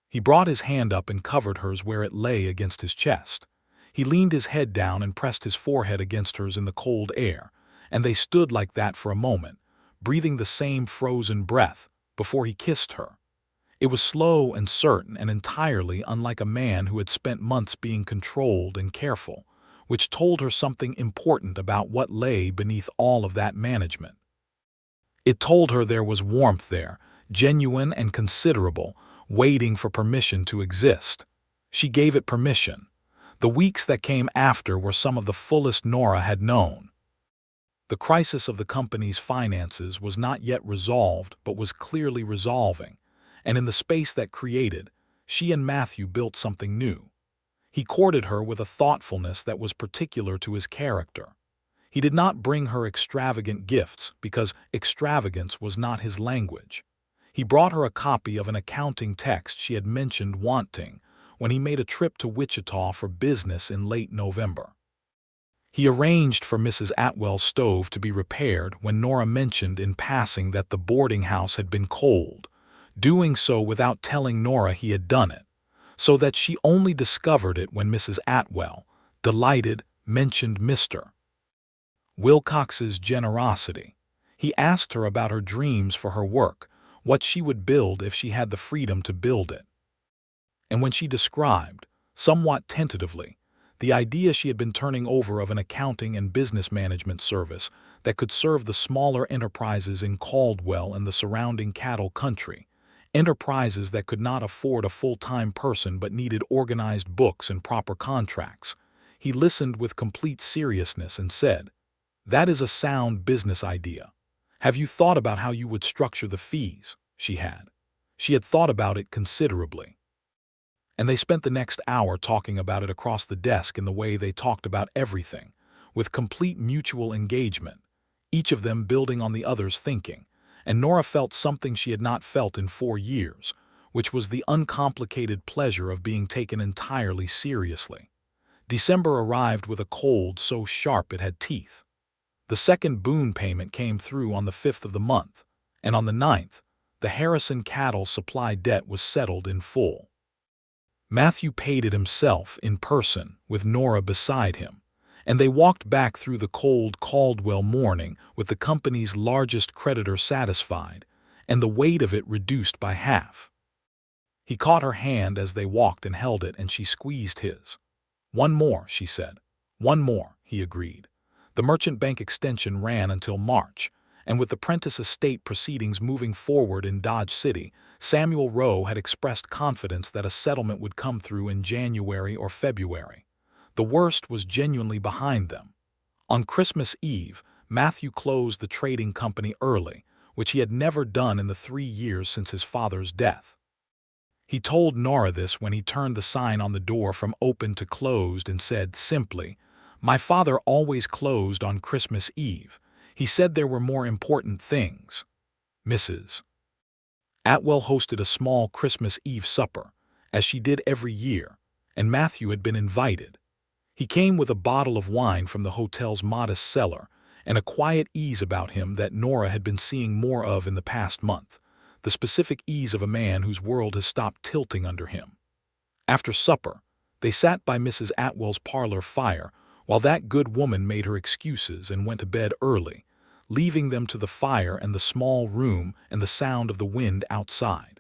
He brought his hand up and covered hers where it lay against his chest. He leaned his head down and pressed his forehead against hers in the cold air, and they stood like that for a moment, breathing the same frozen breath, before he kissed her. It was slow and certain and entirely unlike a man who had spent months being controlled and careful, which told her something important about what lay beneath all of that management. It told her there was warmth there, genuine and considerable, waiting for permission to exist. She gave it permission. The weeks that came after were some of the fullest Nora had known. The crisis of the company's finances was not yet resolved but was clearly resolving, and in the space that created, she and Matthew built something new. He courted her with a thoughtfulness that was particular to his character. He did not bring her extravagant gifts because extravagance was not his language. He brought her a copy of an accounting text she had mentioned wanting when he made a trip to Wichita for business in late November. He arranged for Mrs. Atwell's stove to be repaired when Nora mentioned in passing that the boarding house had been cold, doing so without telling Nora he had done it, so that she only discovered it when Mrs. Atwell, delighted, mentioned Mr. Wilcox's generosity. He asked her about her dreams for her work, what she would build if she had the freedom to build it. And when she described, somewhat tentatively, the idea she had been turning over of an accounting and business management service that could serve the smaller enterprises in Caldwell and the surrounding cattle country, enterprises that could not afford a full-time person but needed organized books and proper contracts, he listened with complete seriousness and said, "That is a sound business idea. Have you thought about how you would structure the fees?" She had. She had thought about it considerably. And they spent the next hour talking about it across the desk in the way they talked about everything, with complete mutual engagement, each of them building on the other's thinking, and Nora felt something she had not felt in 4 years, which was the uncomplicated pleasure of being taken entirely seriously. December arrived with a cold so sharp it had teeth. The second boon payment came through on the 5th of the month, and on the 9th, the Harrison cattle supply debt was settled in full. Matthew paid it himself in person, with Nora beside him, and they walked back through the cold Caldwell morning with the company's largest creditor satisfied and the weight of it reduced by half. He caught her hand as they walked and held it, and she squeezed his. "One more," she said. "One more," he agreed. The merchant bank extension ran until March, and with the Prentice estate proceedings moving forward in Dodge City, Samuel Rowe had expressed confidence that a settlement would come through in January or February. The worst was genuinely behind them. On Christmas Eve, Matthew closed the trading company early, which he had never done in the 3 years since his father's death. He told Nora this when he turned the sign on the door from open to closed and said simply, "My father always closed on Christmas Eve. He said there were more important things." Mrs. Atwell hosted a small Christmas Eve supper, as she did every year, and Matthew had been invited. He came with a bottle of wine from the hotel's modest cellar and a quiet ease about him that Nora had been seeing more of in the past month, the specific ease of a man whose world has stopped tilting under him. After supper, they sat by Mrs. Atwell's parlor fire while that good woman made her excuses and went to bed early, leaving them to the fire and the small room and the sound of the wind outside.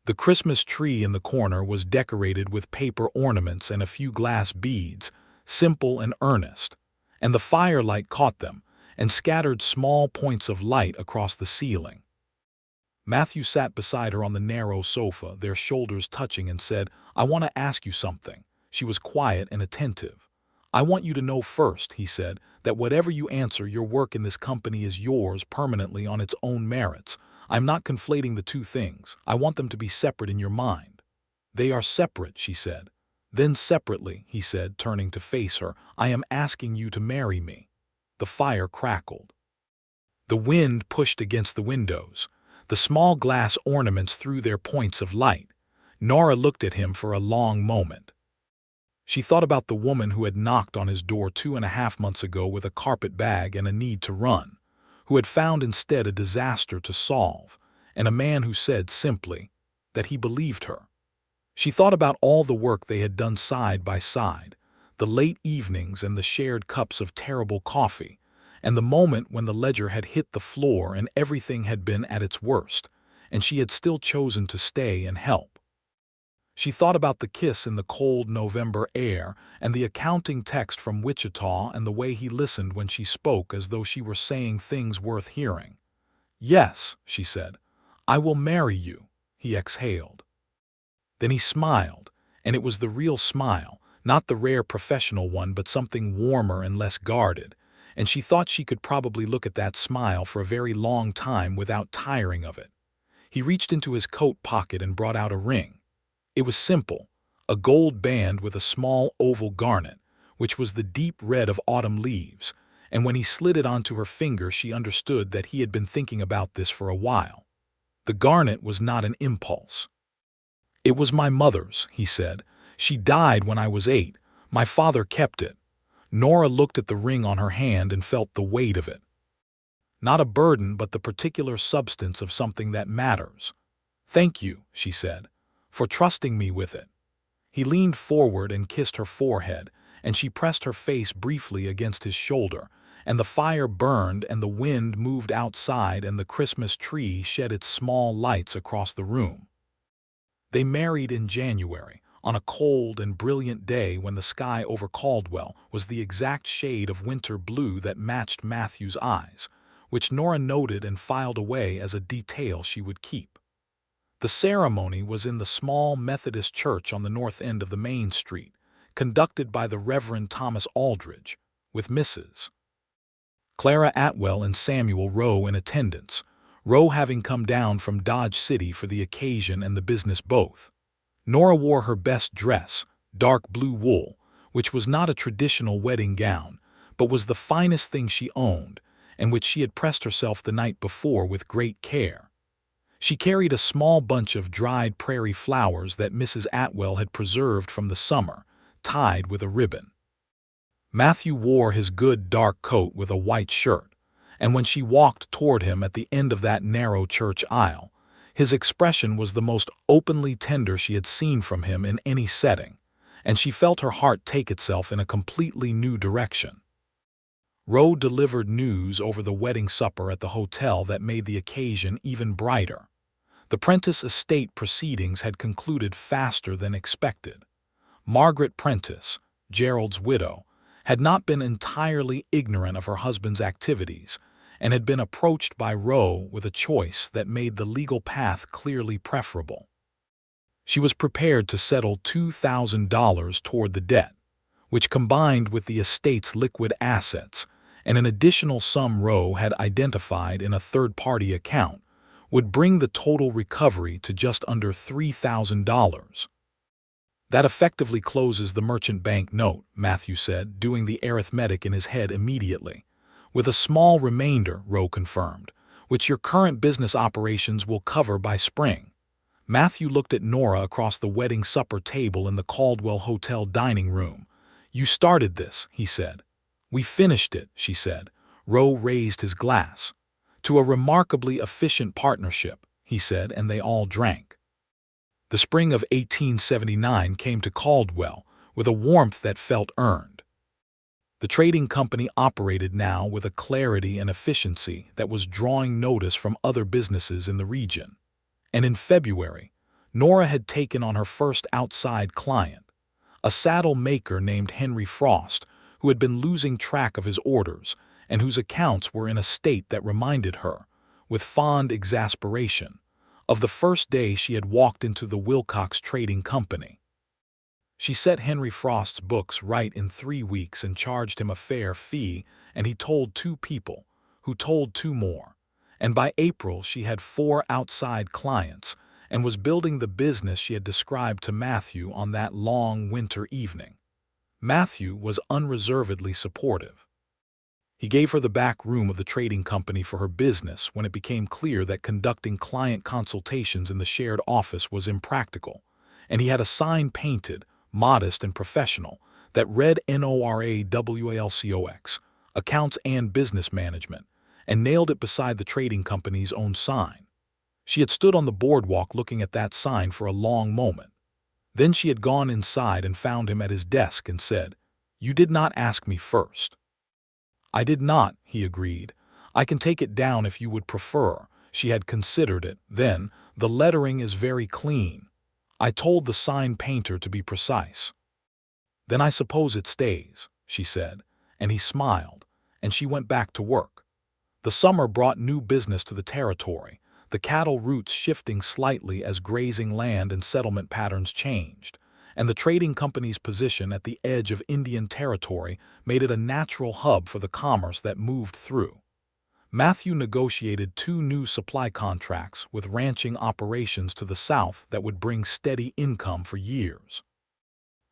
The Christmas tree in the corner was decorated with paper ornaments and a few glass beads, simple and earnest, and the firelight caught them and scattered small points of light across the ceiling. Matthew sat beside her on the narrow sofa, their shoulders touching, and said, "I want to ask you something." She was quiet and attentive. "I want you to know first," he said, "that whatever you answer, your work in this company is yours permanently on its own merits. I'm not conflating the two things. I want them to be separate in your mind." "They are separate," she said. "Then separately," he said, turning to face her, "I am asking you to marry me." The fire crackled. The wind pushed against the windows. The small glass ornaments threw their points of light. Nora looked at him for a long moment. She thought about the woman who had knocked on his door 2.5 months ago with a carpet bag and a need to run, who had found instead a disaster to solve, and a man who said simply that he believed her. She thought about all the work they had done side by side, the late evenings and the shared cups of terrible coffee, and the moment when the ledger had hit the floor and everything had been at its worst, and she had still chosen to stay and help. She thought about the kiss in the cold November air and the accounting text from Wichita and the way he listened when she spoke as though she were saying things worth hearing. "Yes," she said, "I will marry you," he exhaled. Then he smiled, and it was the real smile, not the rare professional one, but something warmer and less guarded, and she thought she could probably look at that smile for a very long time without tiring of it. He reached into his coat pocket and brought out a ring. It was simple, a gold band with a small oval garnet, which was the deep red of autumn leaves, and when he slid it onto her finger she understood that he had been thinking about this for a while. The garnet was not an impulse. "It was my mother's," he said. "She died when I was 8. My father kept it." Nora looked at the ring on her hand and felt the weight of it. Not a burden, but the particular substance of something that matters. "Thank you," she said, "for trusting me with it." He leaned forward and kissed her forehead, and she pressed her face briefly against his shoulder, and the fire burned and the wind moved outside and the Christmas tree shed its small lights across the room. They married in January, on a cold and brilliant day when the sky over Caldwell was the exact shade of winter blue that matched Matthew's eyes, which Nora noted and filed away as a detail she would keep. The ceremony was in the small Methodist church on the north end of the main street, conducted by the Reverend Thomas Aldridge, with Mrs. Clara Atwell and Samuel Rowe in attendance, Rowe having come down from Dodge City for the occasion and the business both. Nora wore her best dress, dark blue wool, which was not a traditional wedding gown, but was the finest thing she owned, and which she had pressed herself the night before with great care. She carried a small bunch of dried prairie flowers that Mrs. Atwell had preserved from the summer, tied with a ribbon. Matthew wore his good dark coat with a white shirt, and when she walked toward him at the end of that narrow church aisle, his expression was the most openly tender she had seen from him in any setting, and she felt her heart take itself in a completely new direction. Rowe delivered news over the wedding supper at the hotel that made the occasion even brighter. The Prentice estate proceedings had concluded faster than expected. Margaret Prentice, Gerald's widow, had not been entirely ignorant of her husband's activities and had been approached by Rowe with a choice that made the legal path clearly preferable. She was prepared to settle $2,000 toward the debt, which combined with the estate's liquid assets and an additional sum Rowe had identified in a third-party account, would bring the total recovery to just under $3,000. That effectively closes the merchant bank note, Matthew said, doing the arithmetic in his head immediately. With a small remainder, Rowe confirmed, which your current business operations will cover by spring. Matthew looked at Nora across the wedding supper table in the Caldwell Hotel dining room. You started this, he said. We finished it, she said. Rowe raised his glass. To a remarkably efficient partnership, he said, and they all drank. The spring of 1879 came to Caldwell with a warmth that felt earned. The trading company operated now with a clarity and efficiency that was drawing notice from other businesses in the region. And in February, Nora had taken on her first outside client, a saddle maker named Henry Frost, who had been losing track of his orders and whose accounts were in a state that reminded her, with fond exasperation, of the first day she had walked into the Wilcox Trading Company. She set Henry Frost's books right in 3 weeks and charged him a fair fee, and he told 2 people, who told 2 more. And by April she had 4 outside clients and was building the business she had described to Matthew on that long winter evening. Matthew was unreservedly supportive. He gave her the back room of the trading company for her business when it became clear that conducting client consultations in the shared office was impractical, and he had a sign painted, modest and professional, that read NORA WALCOX, Accounts and Business Management, and nailed it beside the trading company's own sign. She had stood on the boardwalk looking at that sign for a long moment. Then she had gone inside and found him at his desk and said, "You did not ask me first." "I did not," he agreed. "I can take it down if you would prefer." She had considered it. Then, "The lettering is very clean. I told the sign painter to be precise." "Then I suppose it stays," she said, and he smiled, and she went back to work. The summer brought new business to the territory, the cattle routes shifting slightly as grazing land and settlement patterns changed, and the trading company's position at the edge of Indian Territory made it a natural hub for the commerce that moved through. Matthew negotiated 2 new supply contracts with ranching operations to the south that would bring steady income for years.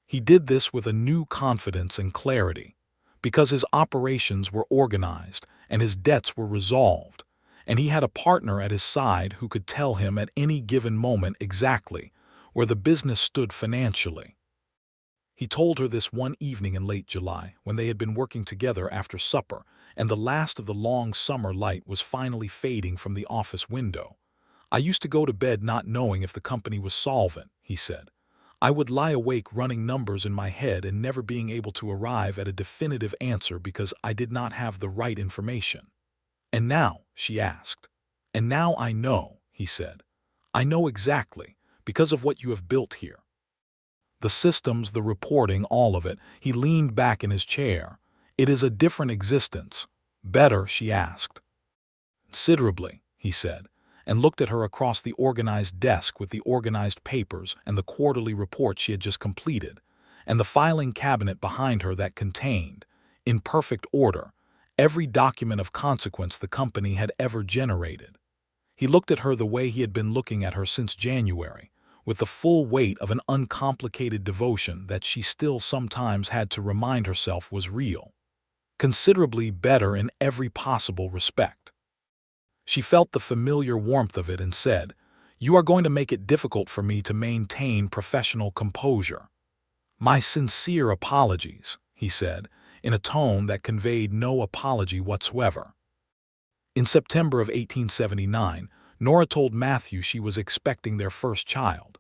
He did this with a new confidence and clarity, because his operations were organized and his debts were resolved, and he had a partner at his side who could tell him at any given moment exactly where the business stood financially. He told her this one evening in late July, when they had been working together after supper, and the last of the long summer light was finally fading from the office window. "I used to go to bed not knowing if the company was solvent," he said. "I would lie awake running numbers in my head and never being able to arrive at a definitive answer because I did not have the right information." "And now?" she asked. "And now I know," he said. "I know exactly, because of what you have built here. The systems, the reporting, all of it." He leaned back in his chair. "It is a different existence." "Better?" she asked. "Considerably," he said, and looked at her across the organized desk with the organized papers and the quarterly report she had just completed, and the filing cabinet behind her that contained, in perfect order, every document of consequence the company had ever generated. He looked at her the way he had been looking at her since January, with the full weight of an uncomplicated devotion that she still sometimes had to remind herself was real. Considerably better in every possible respect. She felt the familiar warmth of it and said, "You are going to make it difficult for me to maintain professional composure." "My sincere apologies," he said, in a tone that conveyed no apology whatsoever. In September of 1879, Nora told Matthew she was expecting their first child.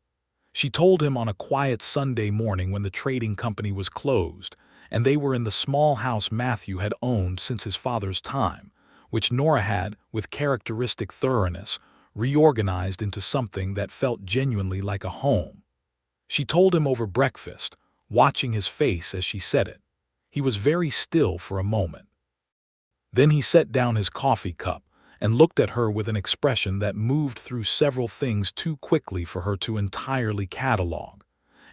She told him on a quiet Sunday morning when the trading company was closed, and they were in the small house Matthew had owned since his father's time, which Nora had, with characteristic thoroughness, reorganized into something that felt genuinely like a home. She told him over breakfast, watching his face as she said it. He was very still for a moment. Then he set down his coffee cup and looked at her with an expression that moved through several things too quickly for her to entirely catalog.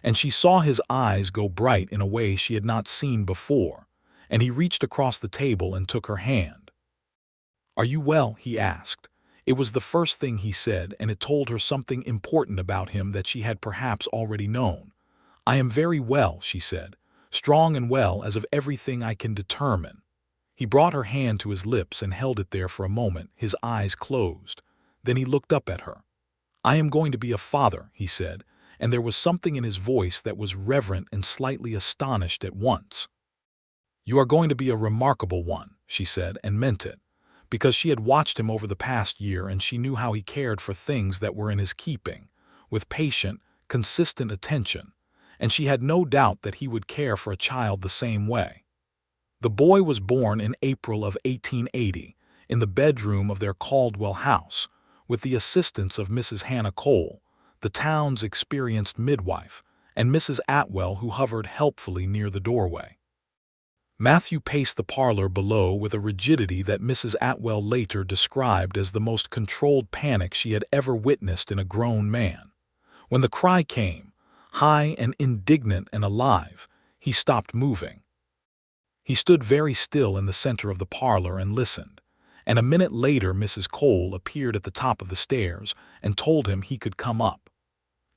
And she saw his eyes go bright in a way she had not seen before, and he reached across the table and took her hand. "Are you well?" he asked. It was the first thing he said, and it told her something important about him that she had perhaps already known. "I am very well," she said, "strong and well as of everything I can determine." He brought her hand to his lips and held it there for a moment, his eyes closed. Then he looked up at her. "I am going to be a father," he said, and there was something in his voice that was reverent and slightly astonished at once. "You are going to be a remarkable one," she said, and meant it, because she had watched him over the past year and she knew how he cared for things that were in his keeping, with patient, consistent attention, and she had no doubt that he would care for a child the same way. The boy was born in April of 1880 in the bedroom of their Caldwell house, with the assistance of Mrs. Hannah Cole, the town's experienced midwife, and Mrs. Atwell, who hovered helpfully near the doorway. Matthew paced the parlor below with a rigidity that Mrs. Atwell later described as the most controlled panic she had ever witnessed in a grown man. When the cry came, high and indignant and alive, he stopped moving. He stood very still in the center of the parlor and listened, and a minute later Mrs. Cole appeared at the top of the stairs and told him he could come up.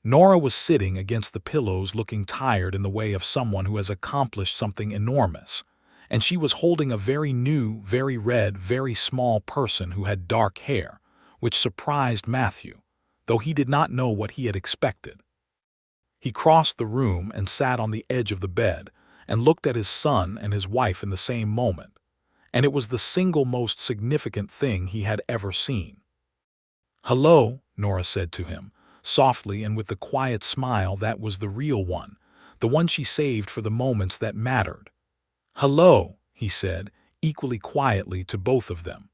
Nora was sitting against the pillows looking tired in the way of someone who has accomplished something enormous, and she was holding a very new, very red, very small person who had dark hair, which surprised Matthew, though he did not know what he had expected. He crossed the room and sat on the edge of the bed, and looked at his son and his wife in the same moment, and it was the single most significant thing he had ever seen. "Hello," Nora said to him, softly and with the quiet smile that was the real one, the one she saved for the moments that mattered. "Hello," he said, equally quietly to both of them.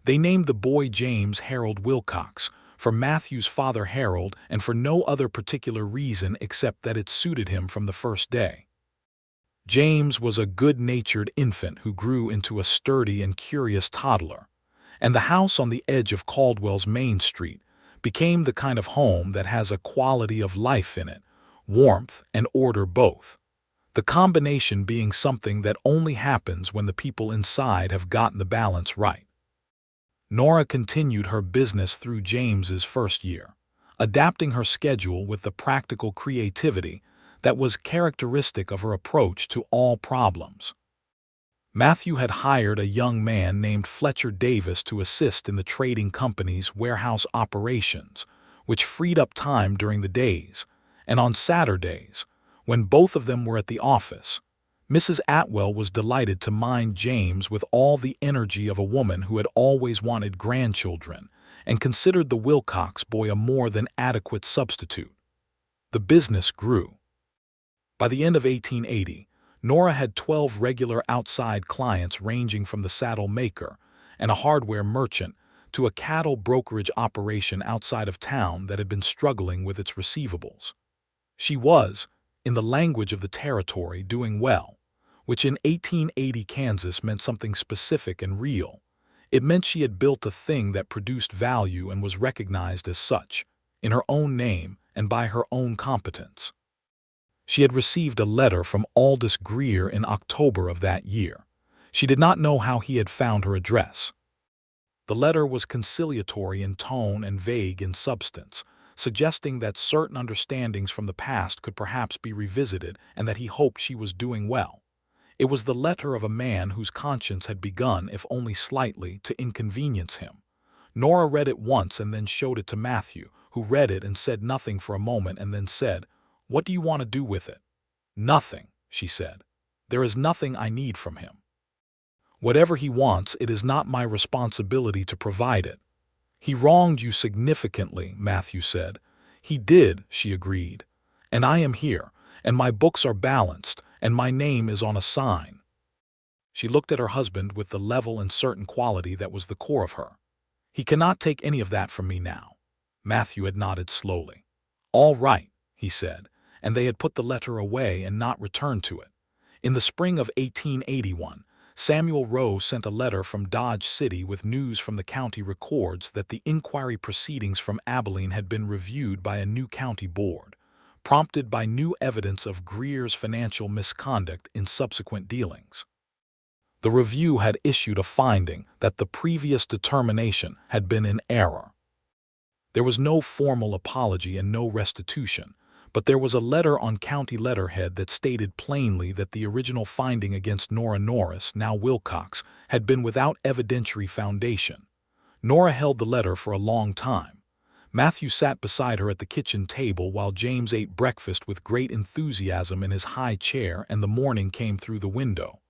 They named the boy James Harold Wilcox, for Matthew's father Harold, and for no other particular reason except that it suited him from the first day. James was a good-natured infant who grew into a sturdy and curious toddler, and the house on the edge of Caldwell's Main Street became the kind of home that has a quality of life in it, warmth and order both, the combination being something that only happens when the people inside have gotten the balance right. Nora continued her business through James's first year, adapting her schedule with the practical creativity that was characteristic of her approach to all problems. Matthew had hired a young man named Fletcher Davis to assist in the trading company's warehouse operations, which freed up time during the days, and on Saturdays, when both of them were at the office, Mrs. Atwell was delighted to mind James with all the energy of a woman who had always wanted grandchildren and considered the Wilcox boy a more than adequate substitute. The business grew. By the end of 1880, Nora had 12 regular outside clients ranging from the saddle maker and a hardware merchant to a cattle brokerage operation outside of town that had been struggling with its receivables. She was, in the language of the territory, doing well, which in 1880 Kansas meant something specific and real. It meant she had built a thing that produced value and was recognized as such, in her own name and by her own competence. She had received a letter from Aldous Greer in October of that year. She did not know how he had found her address. The letter was conciliatory in tone and vague in substance, suggesting that certain understandings from the past could perhaps be revisited and that he hoped she was doing well. It was the letter of a man whose conscience had begun, if only slightly, to inconvenience him. Nora read it once and then showed it to Matthew, who read it and said nothing for a moment and then said, "What do you want to do with it?" "Nothing," she said. "There is nothing I need from him. Whatever he wants, it is not my responsibility to provide it." "He wronged you significantly," Matthew said. "He did," she agreed. "And I am here, and my books are balanced, and my name is on a sign." She looked at her husband with the level and certain quality that was the core of her. "He cannot take any of that from me now." Matthew had nodded slowly. "All right," he said, and they had put the letter away and not returned to it. In the spring of 1881, Samuel Rowe sent a letter from Dodge City with news from the county records that the inquiry proceedings from Abilene had been reviewed by a new county board, prompted by new evidence of Greer's financial misconduct in subsequent dealings. The review had issued a finding that the previous determination had been in error. There was no formal apology and no restitution, but there was a letter on county letterhead that stated plainly that the original finding against Nora Norris, now Wilcox, had been without evidentiary foundation. Nora held the letter for a long time. Matthew sat beside her at the kitchen table while James ate breakfast with great enthusiasm in his high chair, and the morning came through the window.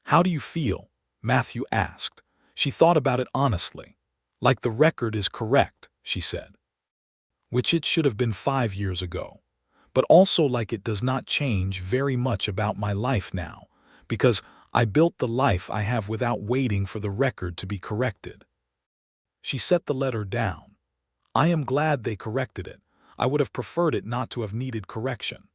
"How do you feel?" Matthew asked. She thought about it honestly. "Like the record is correct," she said. "Which it should have been 5 years ago. But also like it does not change very much about my life now, because I built the life I have without waiting for the record to be corrected." She set the letter down. "I am glad they corrected it. I would have preferred it not to have needed correction."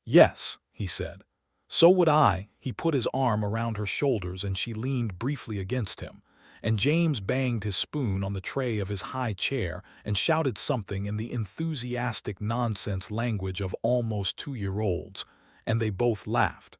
"Yes," he said. "So would I." He put his arm around her shoulders and she leaned briefly against him, and James banged his spoon on the tray of his high chair and shouted something in the enthusiastic nonsense language of almost 2-year-olds, and they both laughed.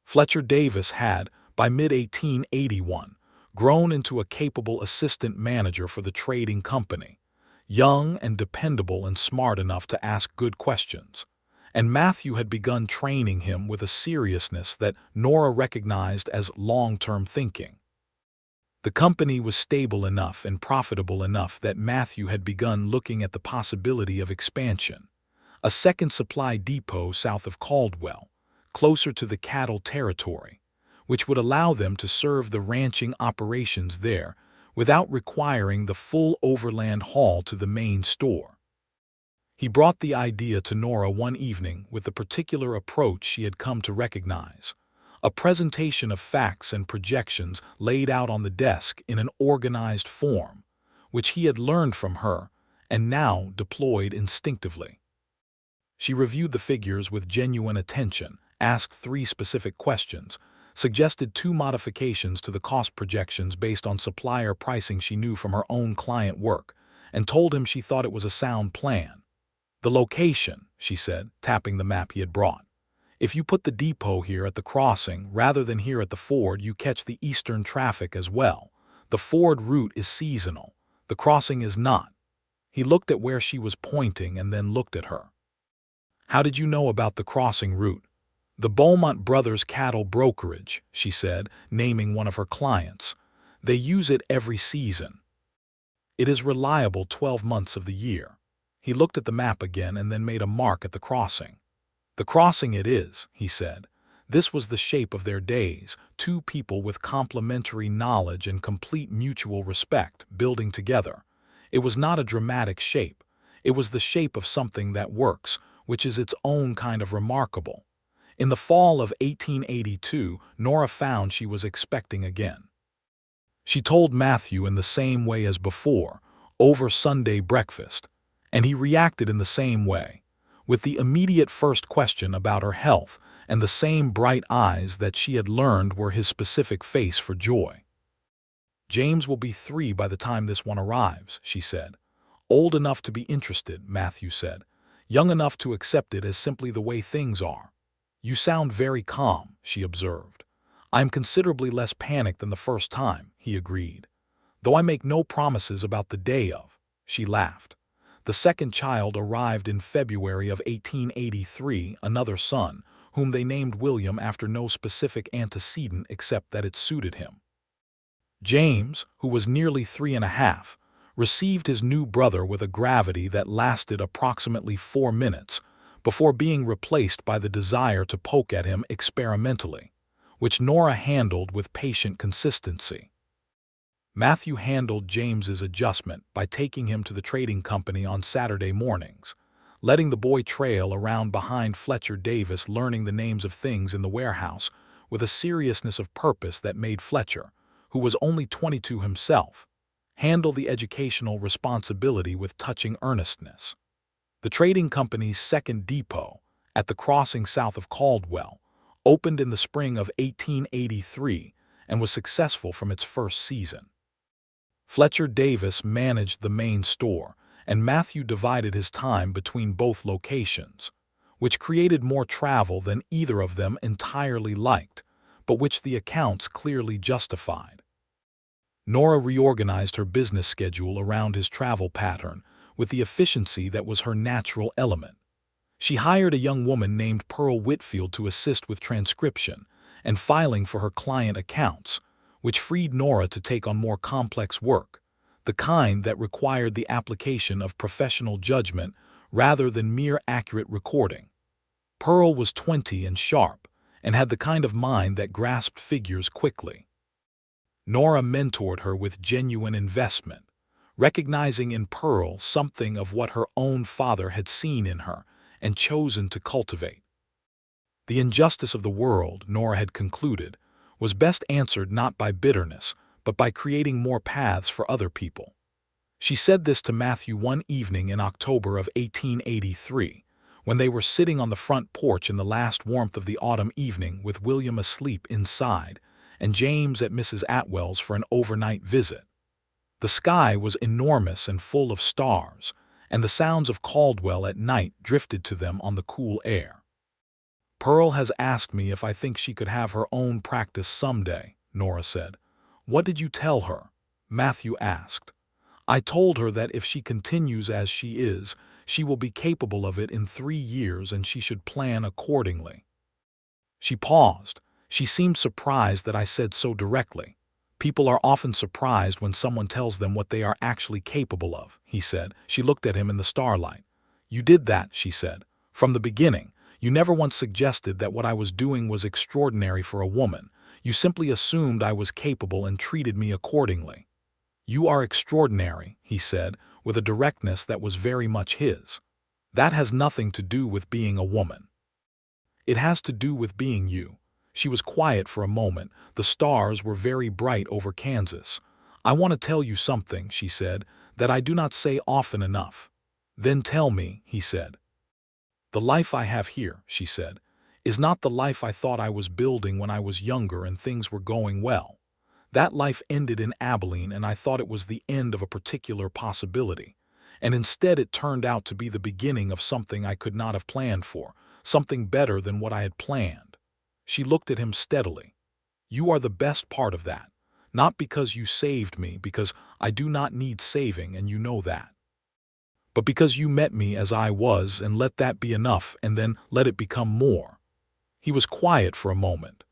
Fletcher Davis had, by mid-1881, grown into a capable assistant manager for the trading company, young and dependable and smart enough to ask good questions, and Matthew had begun training him with a seriousness that Nora recognized as long-term thinking. The company was stable enough and profitable enough that Matthew had begun looking at the possibility of expansion. A second supply depot south of Caldwell, closer to the cattle territory, which would allow them to serve the ranching operations there without requiring the full overland haul to the main store. He brought the idea to Nora one evening with the particular approach she had come to recognize. A presentation of facts and projections laid out on the desk in an organized form, which he had learned from her and now deployed instinctively. She reviewed the figures with genuine attention, asked 3 specific questions, suggested 2 modifications to the cost projections based on supplier pricing she knew from her own client work, and told him she thought it was a sound plan. "The location," she said, tapping the map he had brought. "If you put the depot here at the crossing rather than here at the ford, you catch the eastern traffic as well. The ford route is seasonal. The crossing is not." He looked at where she was pointing and then looked at her. "How did you know about the crossing route?" "The Beaumont Brothers Cattle Brokerage," she said, naming one of her clients. "They use it every season. It is reliable 12 months of the year." He looked at the map again and then made a mark at the crossing. "The crossing it is," he said. This was the shape of their days, 2 people with complementary knowledge and complete mutual respect building together. It was not a dramatic shape. It was the shape of something that works, which is its own kind of remarkable. In the fall of 1882, Nora found she was expecting again. She told Matthew in the same way as before, over Sunday breakfast, and he reacted in the same way, with the immediate first question about her health and the same bright eyes that she had learned were his specific face for joy. "James will be 3 by the time this one arrives," she said. "Old enough to be interested," Matthew said. "Young enough to accept it as simply the way things are." "You sound very calm," she observed. "I am considerably less panicked than the first time," he agreed. "Though I make no promises about the day of." She laughed. The second child arrived in February of 1883, another son, whom they named William after no specific antecedent except that it suited him. James, who was nearly 3½ received his new brother with a gravity that lasted approximately 4 minutes before being replaced by the desire to poke at him experimentally, which Nora handled with patient consistency. Matthew handled James's adjustment by taking him to the trading company on Saturday mornings, letting the boy trail around behind Fletcher Davis, learning the names of things in the warehouse with a seriousness of purpose that made Fletcher, who was only 22 himself, handle the educational responsibility with touching earnestness. The trading company's second depot, at the crossing south of Caldwell, opened in the spring of 1883 and was successful from its first season. Fletcher Davis managed the main store, and Matthew divided his time between both locations, which created more travel than either of them entirely liked, but which the accounts clearly justified. Nora reorganized her business schedule around his travel pattern with the efficiency that was her natural element. She hired a young woman named Pearl Whitfield to assist with transcription and filing for her client accounts, which freed Nora to take on more complex work, the kind that required the application of professional judgment rather than mere accurate recording. Pearl was 20 and sharp, and had the kind of mind that grasped figures quickly. Nora mentored her with genuine investment, recognizing in Pearl something of what her own father had seen in her and chosen to cultivate. The injustice of the world, Nora had concluded, was best answered not by bitterness, but by creating more paths for other people. She said this to Matthew one evening in October of 1883, when they were sitting on the front porch in the last warmth of the autumn evening with William asleep inside and James at Mrs. Atwell's for an overnight visit. The sky was enormous and full of stars, and the sounds of Caldwell at night drifted to them on the cool air. "Pearl has asked me if I think she could have her own practice someday," Nora said. "What did you tell her?" Matthew asked. "I told her that if she continues as she is, she will be capable of it in 3 years and she should plan accordingly." She paused. She seemed surprised that I said so directly. "People are often surprised when someone tells them what they are actually capable of," he said. She looked at him in the starlight. "You did that," she said. "From the beginning. You never once suggested that what I was doing was extraordinary for a woman. You simply assumed I was capable and treated me accordingly." "You are extraordinary," he said, with a directness that was very much his. "That has nothing to do with being a woman. It has to do with being you." She was quiet for a moment. The stars were very bright over Kansas. "I want to tell you something," she said, "that I do not say often enough." "Then tell me," he said. "The life I have here," she said, "is not the life I thought I was building when I was younger and things were going well. That life ended in Abilene, and I thought it was the end of a particular possibility. And instead it turned out to be the beginning of something I could not have planned for, something better than what I had planned." She looked at him steadily. "You are the best part of that, not because you saved me, because I do not need saving and you know that, but because you met me as I was and let that be enough and then let it become more." He was quiet for a moment.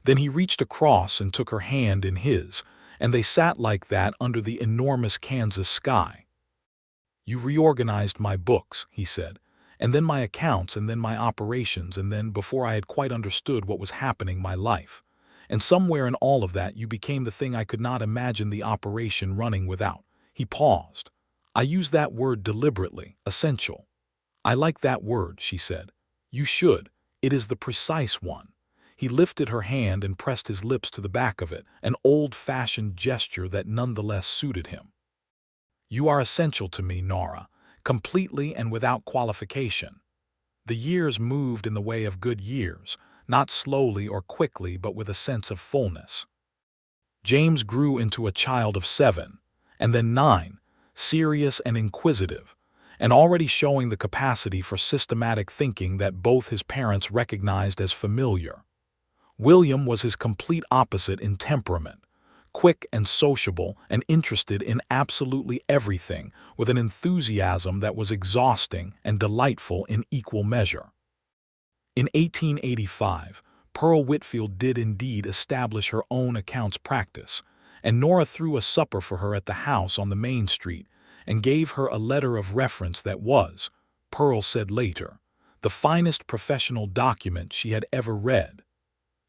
Then he reached across and took her hand in his, and they sat like that under the enormous Kansas sky. "You reorganized my books," he said, "and then my accounts, and then my operations, and then, before I had quite understood what was happening, my life. And somewhere in all of that you became the thing I could not imagine the operation running without." He paused. "I use that word deliberately, essential." "I like that word," she said. "You should. It is the precise one." He lifted her hand and pressed his lips to the back of it, an old-fashioned gesture that nonetheless suited him. "You are essential to me, Nora, completely and without qualification." The years moved in the way of good years, not slowly or quickly, but with a sense of fullness. James grew into a child of 7, and then 9, serious and inquisitive, and already showing the capacity for systematic thinking that both his parents recognized as familiar. William was his complete opposite in temperament, quick and sociable and interested in absolutely everything with an enthusiasm that was exhausting and delightful in equal measure. In 1885, Pearl Whitfield did indeed establish her own accounts practice, and Nora threw a supper for her at the house on the main street and gave her a letter of reference that was, Pearl said later, the finest professional document she had ever read.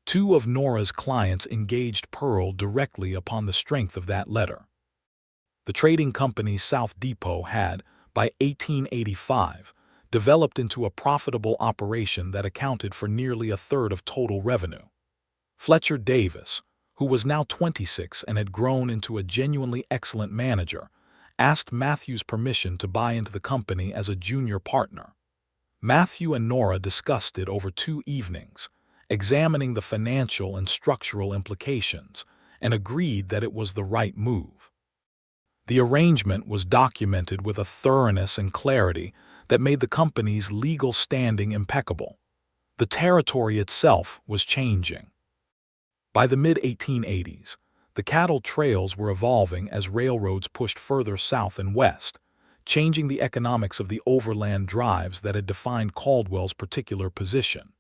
2 of Nora's clients engaged Pearl directly upon the strength of that letter. The trading company's South Depot had, by 1885, developed into a profitable operation that accounted for nearly a third of total revenue. Fletcher Davis, who was now 26 and had grown into a genuinely excellent manager, asked Matthew's permission to buy into the company as a junior partner. Matthew and Nora discussed it over 2 evenings, examining the financial and structural implications, and agreed that it was the right move. The arrangement was documented with a thoroughness and clarity that made the company's legal standing impeccable. The territory itself was changing. By the mid-1880s, the cattle trails were evolving as railroads pushed further south and west, changing the economics of the overland drives that had defined Caldwell's particular position.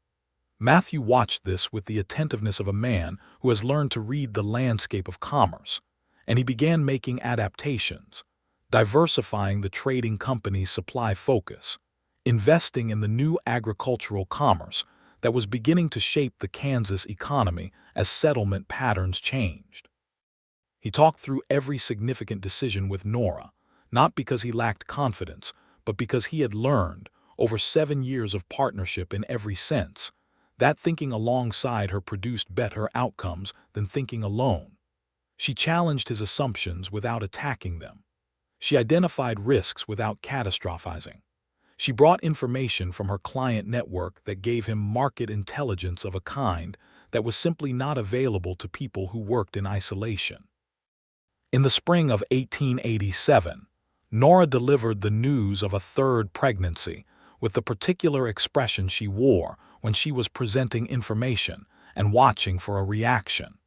Matthew watched this with the attentiveness of a man who has learned to read the landscape of commerce, and he began making adaptations, diversifying the trading company's supply focus, investing in the new agricultural commerce that was beginning to shape the Kansas economy as settlement patterns changed. He talked through every significant decision with Nora, not because he lacked confidence, but because he had learned, over 7 years of partnership in every sense, that thinking alongside her produced better outcomes than thinking alone. She challenged his assumptions without attacking them. She identified risks without catastrophizing. She brought information from her client network that gave him market intelligence of a kind that was simply not available to people who worked in isolation. In the spring of 1887, Nora delivered the news of a third pregnancy with the particular expression she wore when she was presenting information and watching for a reaction.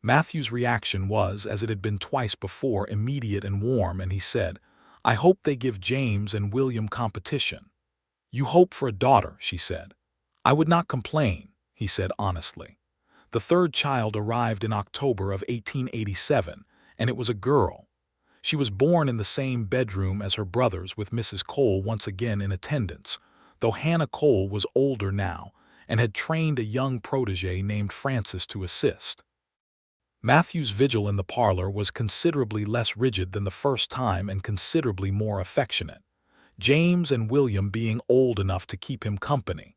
Matthew's reaction was, as it had been twice before, immediate and warm, and he said, "I hope they give James and William competition." "You hope for a daughter," she said. "I would not complain," he said honestly. The third child arrived in October of 1887, and it was a girl. She was born in the same bedroom as her brothers, with Mrs. Cole once again in attendance, though Hannah Cole was older now and had trained a young protege named Frances to assist. Matthew's vigil in the parlor was considerably less rigid than the first time and considerably more affectionate, James and William being old enough to keep him company,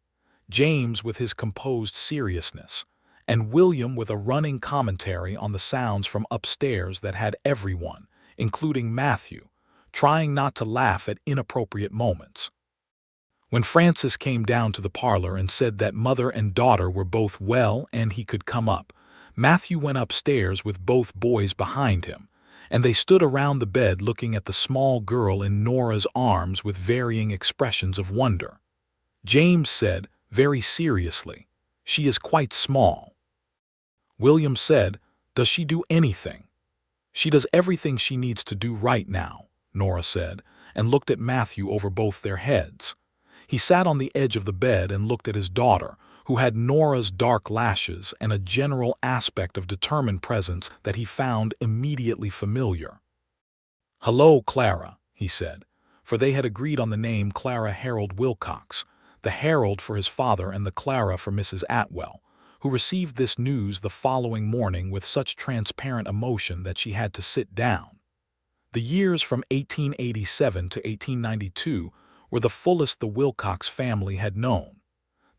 James with his composed seriousness, and William with a running commentary on the sounds from upstairs that had everyone, including Matthew, trying not to laugh at inappropriate moments. When Frances came down to the parlor and said that mother and daughter were both well and he could come up, Matthew went upstairs with both boys behind him, and they stood around the bed looking at the small girl in Nora's arms with varying expressions of wonder. James said, very seriously, "She is quite small." William said, "Does she do anything?" "She does everything she needs to do right now," Nora said, and looked at Matthew over both their heads. He sat on the edge of the bed and looked at his daughter, who had Nora's dark lashes and a general aspect of determined presence that he found immediately familiar. "Hello, Clara," he said, for they had agreed on the name Clara Harold Wilcox, the Harold for his father and the Clara for Mrs. Atwell, who received this news the following morning with such transparent emotion that she had to sit down. The years from 1887 to 1892 were the fullest the Wilcox family had known.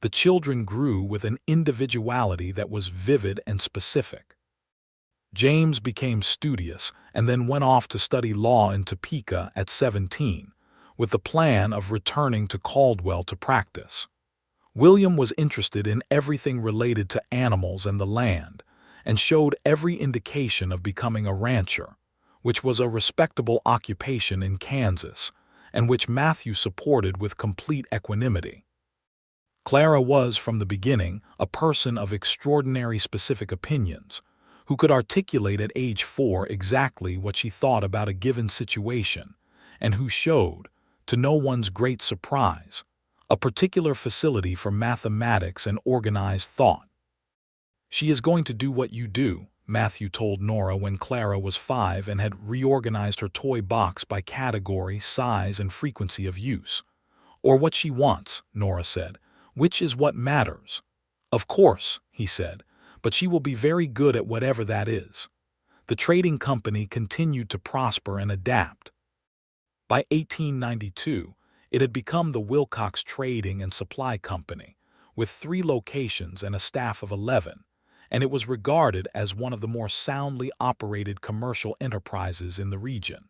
The children grew with an individuality that was vivid and specific. James became studious and then went off to study law in Topeka at 17, with the plan of returning to Caldwell to practice. William was interested in everything related to animals and the land, and showed every indication of becoming a rancher, which was a respectable occupation in Kansas, and which Matthew supported with complete equanimity. Clara was, from the beginning, a person of extraordinary specific opinions, who could articulate at age 4 exactly what she thought about a given situation, and who showed, to no one's great surprise, a particular facility for mathematics and organized thought. "She is going to do what you do," Matthew told Nora when Clara was 5 and had reorganized her toy box by category, size, and frequency of use. "Or what she wants," Nora said, "which is what matters." "Of course," he said, "but she will be very good at whatever that is." The trading company continued to prosper and adapt. By 1892, it had become the Wilcox Trading and Supply Company, with 3 locations and a staff of 11, and it was regarded as one of the more soundly operated commercial enterprises in the region.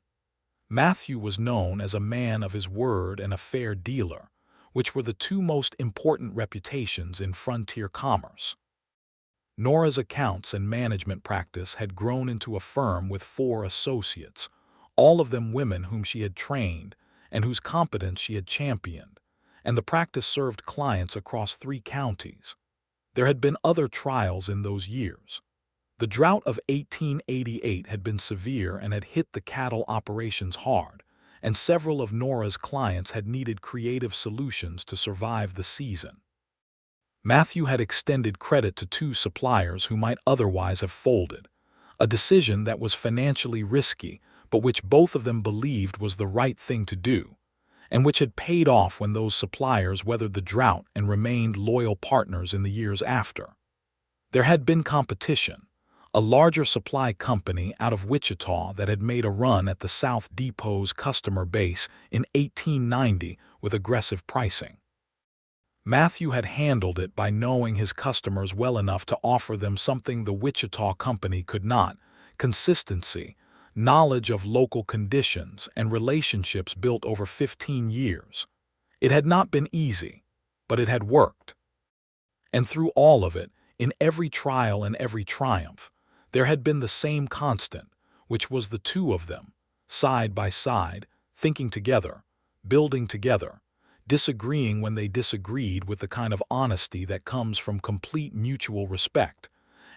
Matthew was known as a man of his word and a fair dealer, which were the two most important reputations in frontier commerce. Nora's accounts and management practice had grown into a firm with 4 associates, all of them women whom she had trained and whose competence she had championed, and the practice served clients across 3 counties. There had been other trials in those years. The drought of 1888 had been severe and had hit the cattle operations hard, and several of Nora's clients had needed creative solutions to survive the season. Matthew had extended credit to 2 suppliers who might otherwise have folded, a decision that was financially risky but which both of them believed was the right thing to do, and which had paid off when those suppliers weathered the drought and remained loyal partners in the years after. There had been competition, a larger supply company out of Wichita that had made a run at the South Depot's customer base in 1890 with aggressive pricing. Matthew had handled it by knowing his customers well enough to offer them something the Wichita company could not: consistency, knowledge of local conditions, and relationships built over 15 years. It had not been easy, but it had worked. And through all of it, in every trial and every triumph, there had been the same constant, which was the 2 of them, side by side, thinking together, building together, disagreeing when they disagreed with the kind of honesty that comes from complete mutual respect,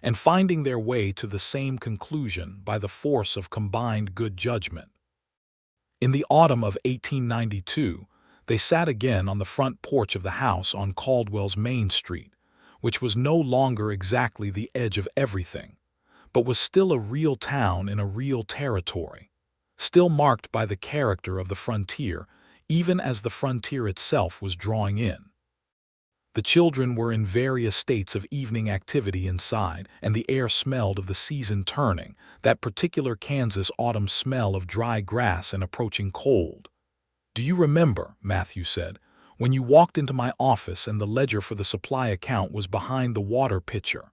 and finding their way to the same conclusion by the force of combined good judgment. In the autumn of 1892, they sat again on the front porch of the house on Caldwell's Main Street, which was no longer exactly the edge of everything, but was still a real town in a real territory, still marked by the character of the frontier, even as the frontier itself was drawing in. The children were in various states of evening activity inside, and the air smelled of the season turning, that particular Kansas autumn smell of dry grass and approaching cold. "Do you remember," Matthew said, "when you walked into my office and the ledger for the supply account was behind the water pitcher?"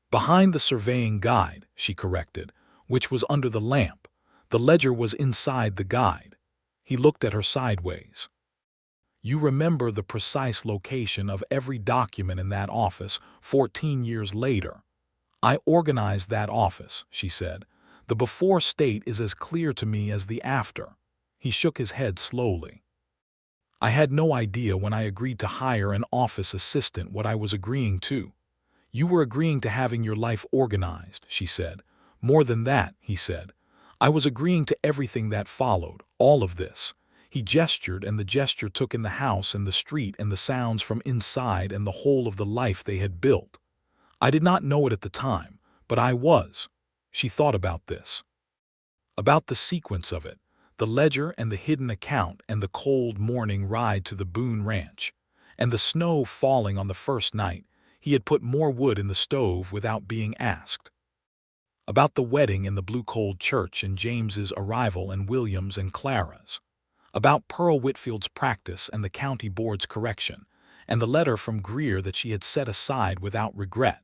"Behind the surveying guide," she corrected, "which was under the lamp. The ledger was inside the guide." He looked at her sideways. "You remember the precise location of every document in that office 14 years later." "I organized that office," she said. "The before state is as clear to me as the after." He shook his head slowly. "I had no idea when I agreed to hire an office assistant what I was agreeing to." "You were agreeing to having your life organized," she said. "More than that," he said. "I was agreeing to everything that followed, all of this." He gestured, and the gesture took in the house and the street and the sounds from inside and the whole of the life they had built. "I did not know it at the time, but I was." She thought about this. About the sequence of it, the ledger and the hidden account and the cold morning ride to the Boone Ranch, and the snow falling on the first night. He had put more wood in the stove without being asked. About the wedding in the blue-cold church and James's arrival and William's and Clara's. About Pearl Whitfield's practice and the county board's correction, and the letter from Greer that she had set aside without regret.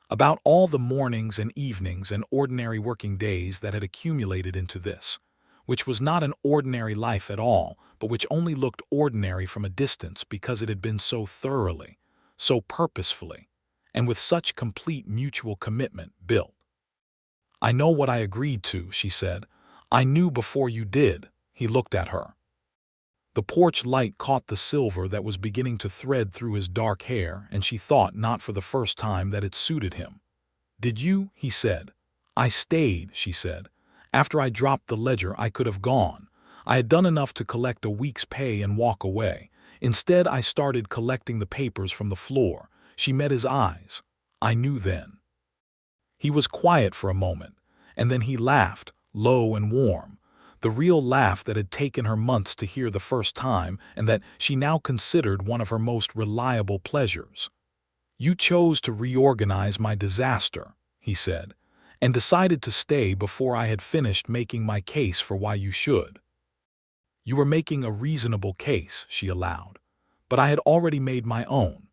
About all the mornings and evenings and ordinary working days that had accumulated into this, which was not an ordinary life at all, but which only looked ordinary from a distance because it had been so thoroughly, so purposefully, and with such complete mutual commitment built. "I know what I agreed to," she said. "I knew before you did." He looked at her. The porch light caught the silver that was beginning to thread through his dark hair, and she thought not for the first time that it suited him. "Did you?" he said. "I stayed," she said. "After I dropped the ledger I could have gone. I had done enough to collect a week's pay and walk away. Instead I started collecting the papers from the floor." She met his eyes. "I knew then." He was quiet for a moment, and then he laughed, low and warm, the real laugh that had taken her months to hear the first time and that she now considered one of her most reliable pleasures. "You chose to reorganize my disaster," he said, "and decided to stay before I had finished making my case for why you should." "You were making a reasonable case," she allowed, "but I had already made my own."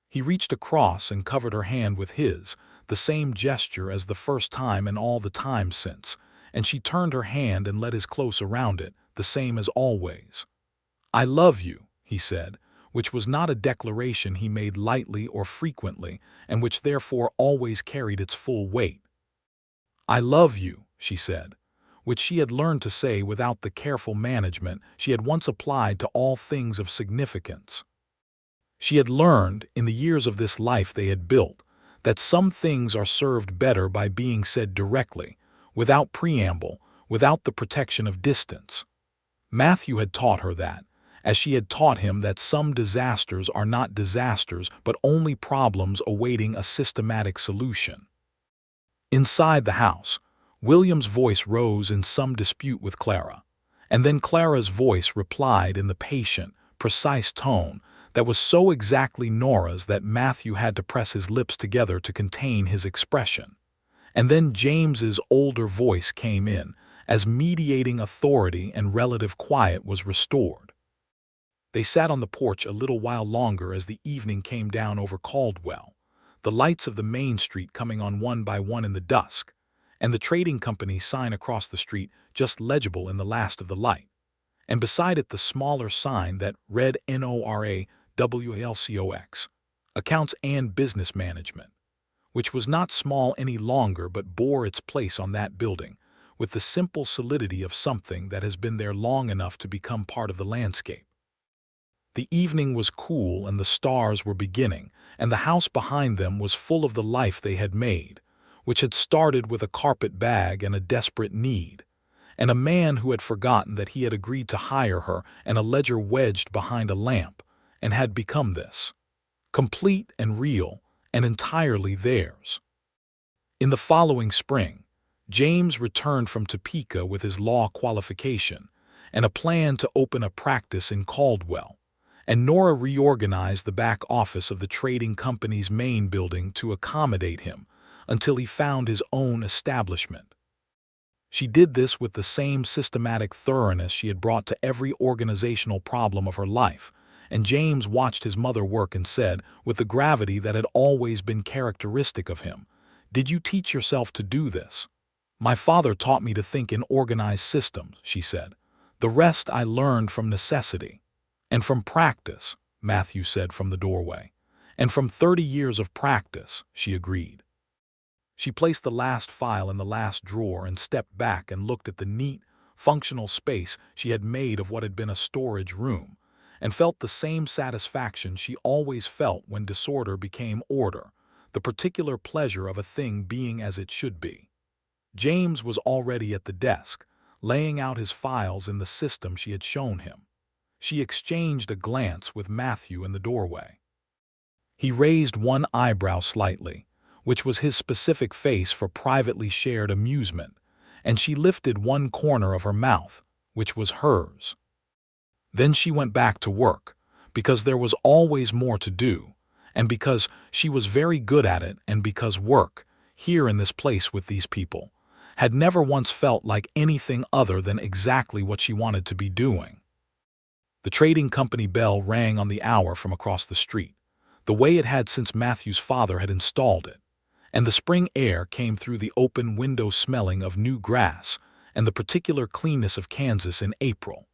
He reached across and covered her hand with his, the same gesture as the first time and all the time since, and she turned her hand and let his close around it, the same as always. "I love you," he said, which was not a declaration he made lightly or frequently, and which therefore always carried its full weight. "I love you," she said, which she had learned to say without the careful management she had once applied to all things of significance. She had learned, in the years of this life they had built, that some things are served better by being said directly, without preamble, without the protection of distance. Matthew had taught her that, as she had taught him that some disasters are not disasters but only problems awaiting a systematic solution. Inside the house, William's voice rose in some dispute with Clara, and then Clara's voice replied in the patient, precise tone that was so exactly Nora's that Matthew had to press his lips together to contain his expression. And then James's older voice came in, as mediating authority and relative quiet was restored. They sat on the porch a little while longer as the evening came down over Caldwell, the lights of the main street coming on one by one in the dusk, and the trading company sign across the street just legible in the last of the light, and beside it the smaller sign that read NORA WLCOX, Accounts and Business Management, which was not small any longer but bore its place on that building, with the simple solidity of something that has been there long enough to become part of the landscape. The evening was cool and the stars were beginning, and the house behind them was full of the life they had made, which had started with a carpet bag and a desperate need, and a man who had forgotten that he had agreed to hire her and a ledger wedged behind a lamp, and had become this, complete and real and entirely theirs. In the following spring, James returned from Topeka with his law qualification and a plan to open a practice in Caldwell, and Nora reorganized the back office of the trading company's main building to accommodate him until he found his own establishment. She did this with the same systematic thoroughness she had brought to every organizational problem of her life, and James watched his mother work and said, with the gravity that had always been characteristic of him, "Did you teach yourself to do this?" "My father taught me to think in organized systems," she said. "The rest I learned from necessity." "And from practice," Matthew said from the doorway. "And from 30 years of practice," she agreed. She placed the last file in the last drawer and stepped back and looked at the neat, functional space she had made of what had been a storage room, and felt the same satisfaction she always felt when disorder became order, the particular pleasure of a thing being as it should be. James was already at the desk, laying out his files in the system she had shown him. She exchanged a glance with Matthew in the doorway. He raised one eyebrow slightly, which was his specific face for privately shared amusement, and she lifted one corner of her mouth, which was hers. Then she went back to work, because there was always more to do, and because she was very good at it, and because work, here in this place with these people, had never once felt like anything other than exactly what she wanted to be doing. The trading company bell rang on the hour from across the street, the way it had since Matthew's father had installed it, and the spring air came through the open window smelling of new grass and the particular cleanness of Kansas in April.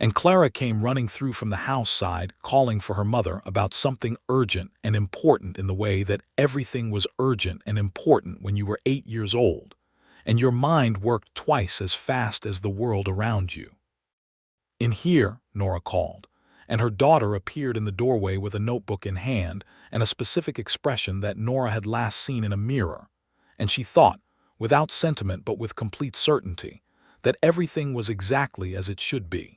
And Clara came running through from the house side, calling for her mother about something urgent and important in the way that everything was urgent and important when you were 8 years old, and your mind worked twice as fast as the world around you. "In here," Nora called, and her daughter appeared in the doorway with a notebook in hand and a specific expression that Nora had last seen in a mirror, and she thought, without sentiment but with complete certainty, that everything was exactly as it should be.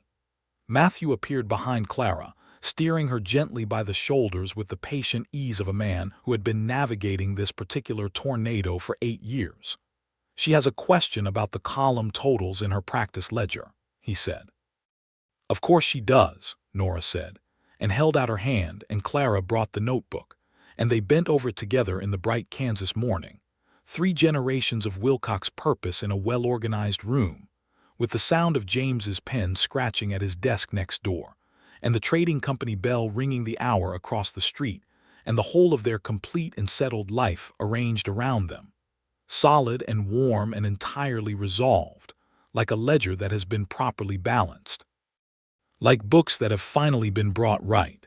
Matthew appeared behind Clara, steering her gently by the shoulders with the patient ease of a man who had been navigating this particular tornado for 8 years. "She has a question about the column totals in her practice ledger," he said. "Of course she does," Nora said, and held out her hand, and Clara brought the notebook, and they bent over it together in the bright Kansas morning, 3 generations of Wilcox purpose in a well-organized room, with the sound of James's pen scratching at his desk next door, and the trading company bell ringing the hour across the street, and the whole of their complete and settled life arranged around them, solid and warm and entirely resolved, like a ledger that has been properly balanced, like books that have finally been brought right.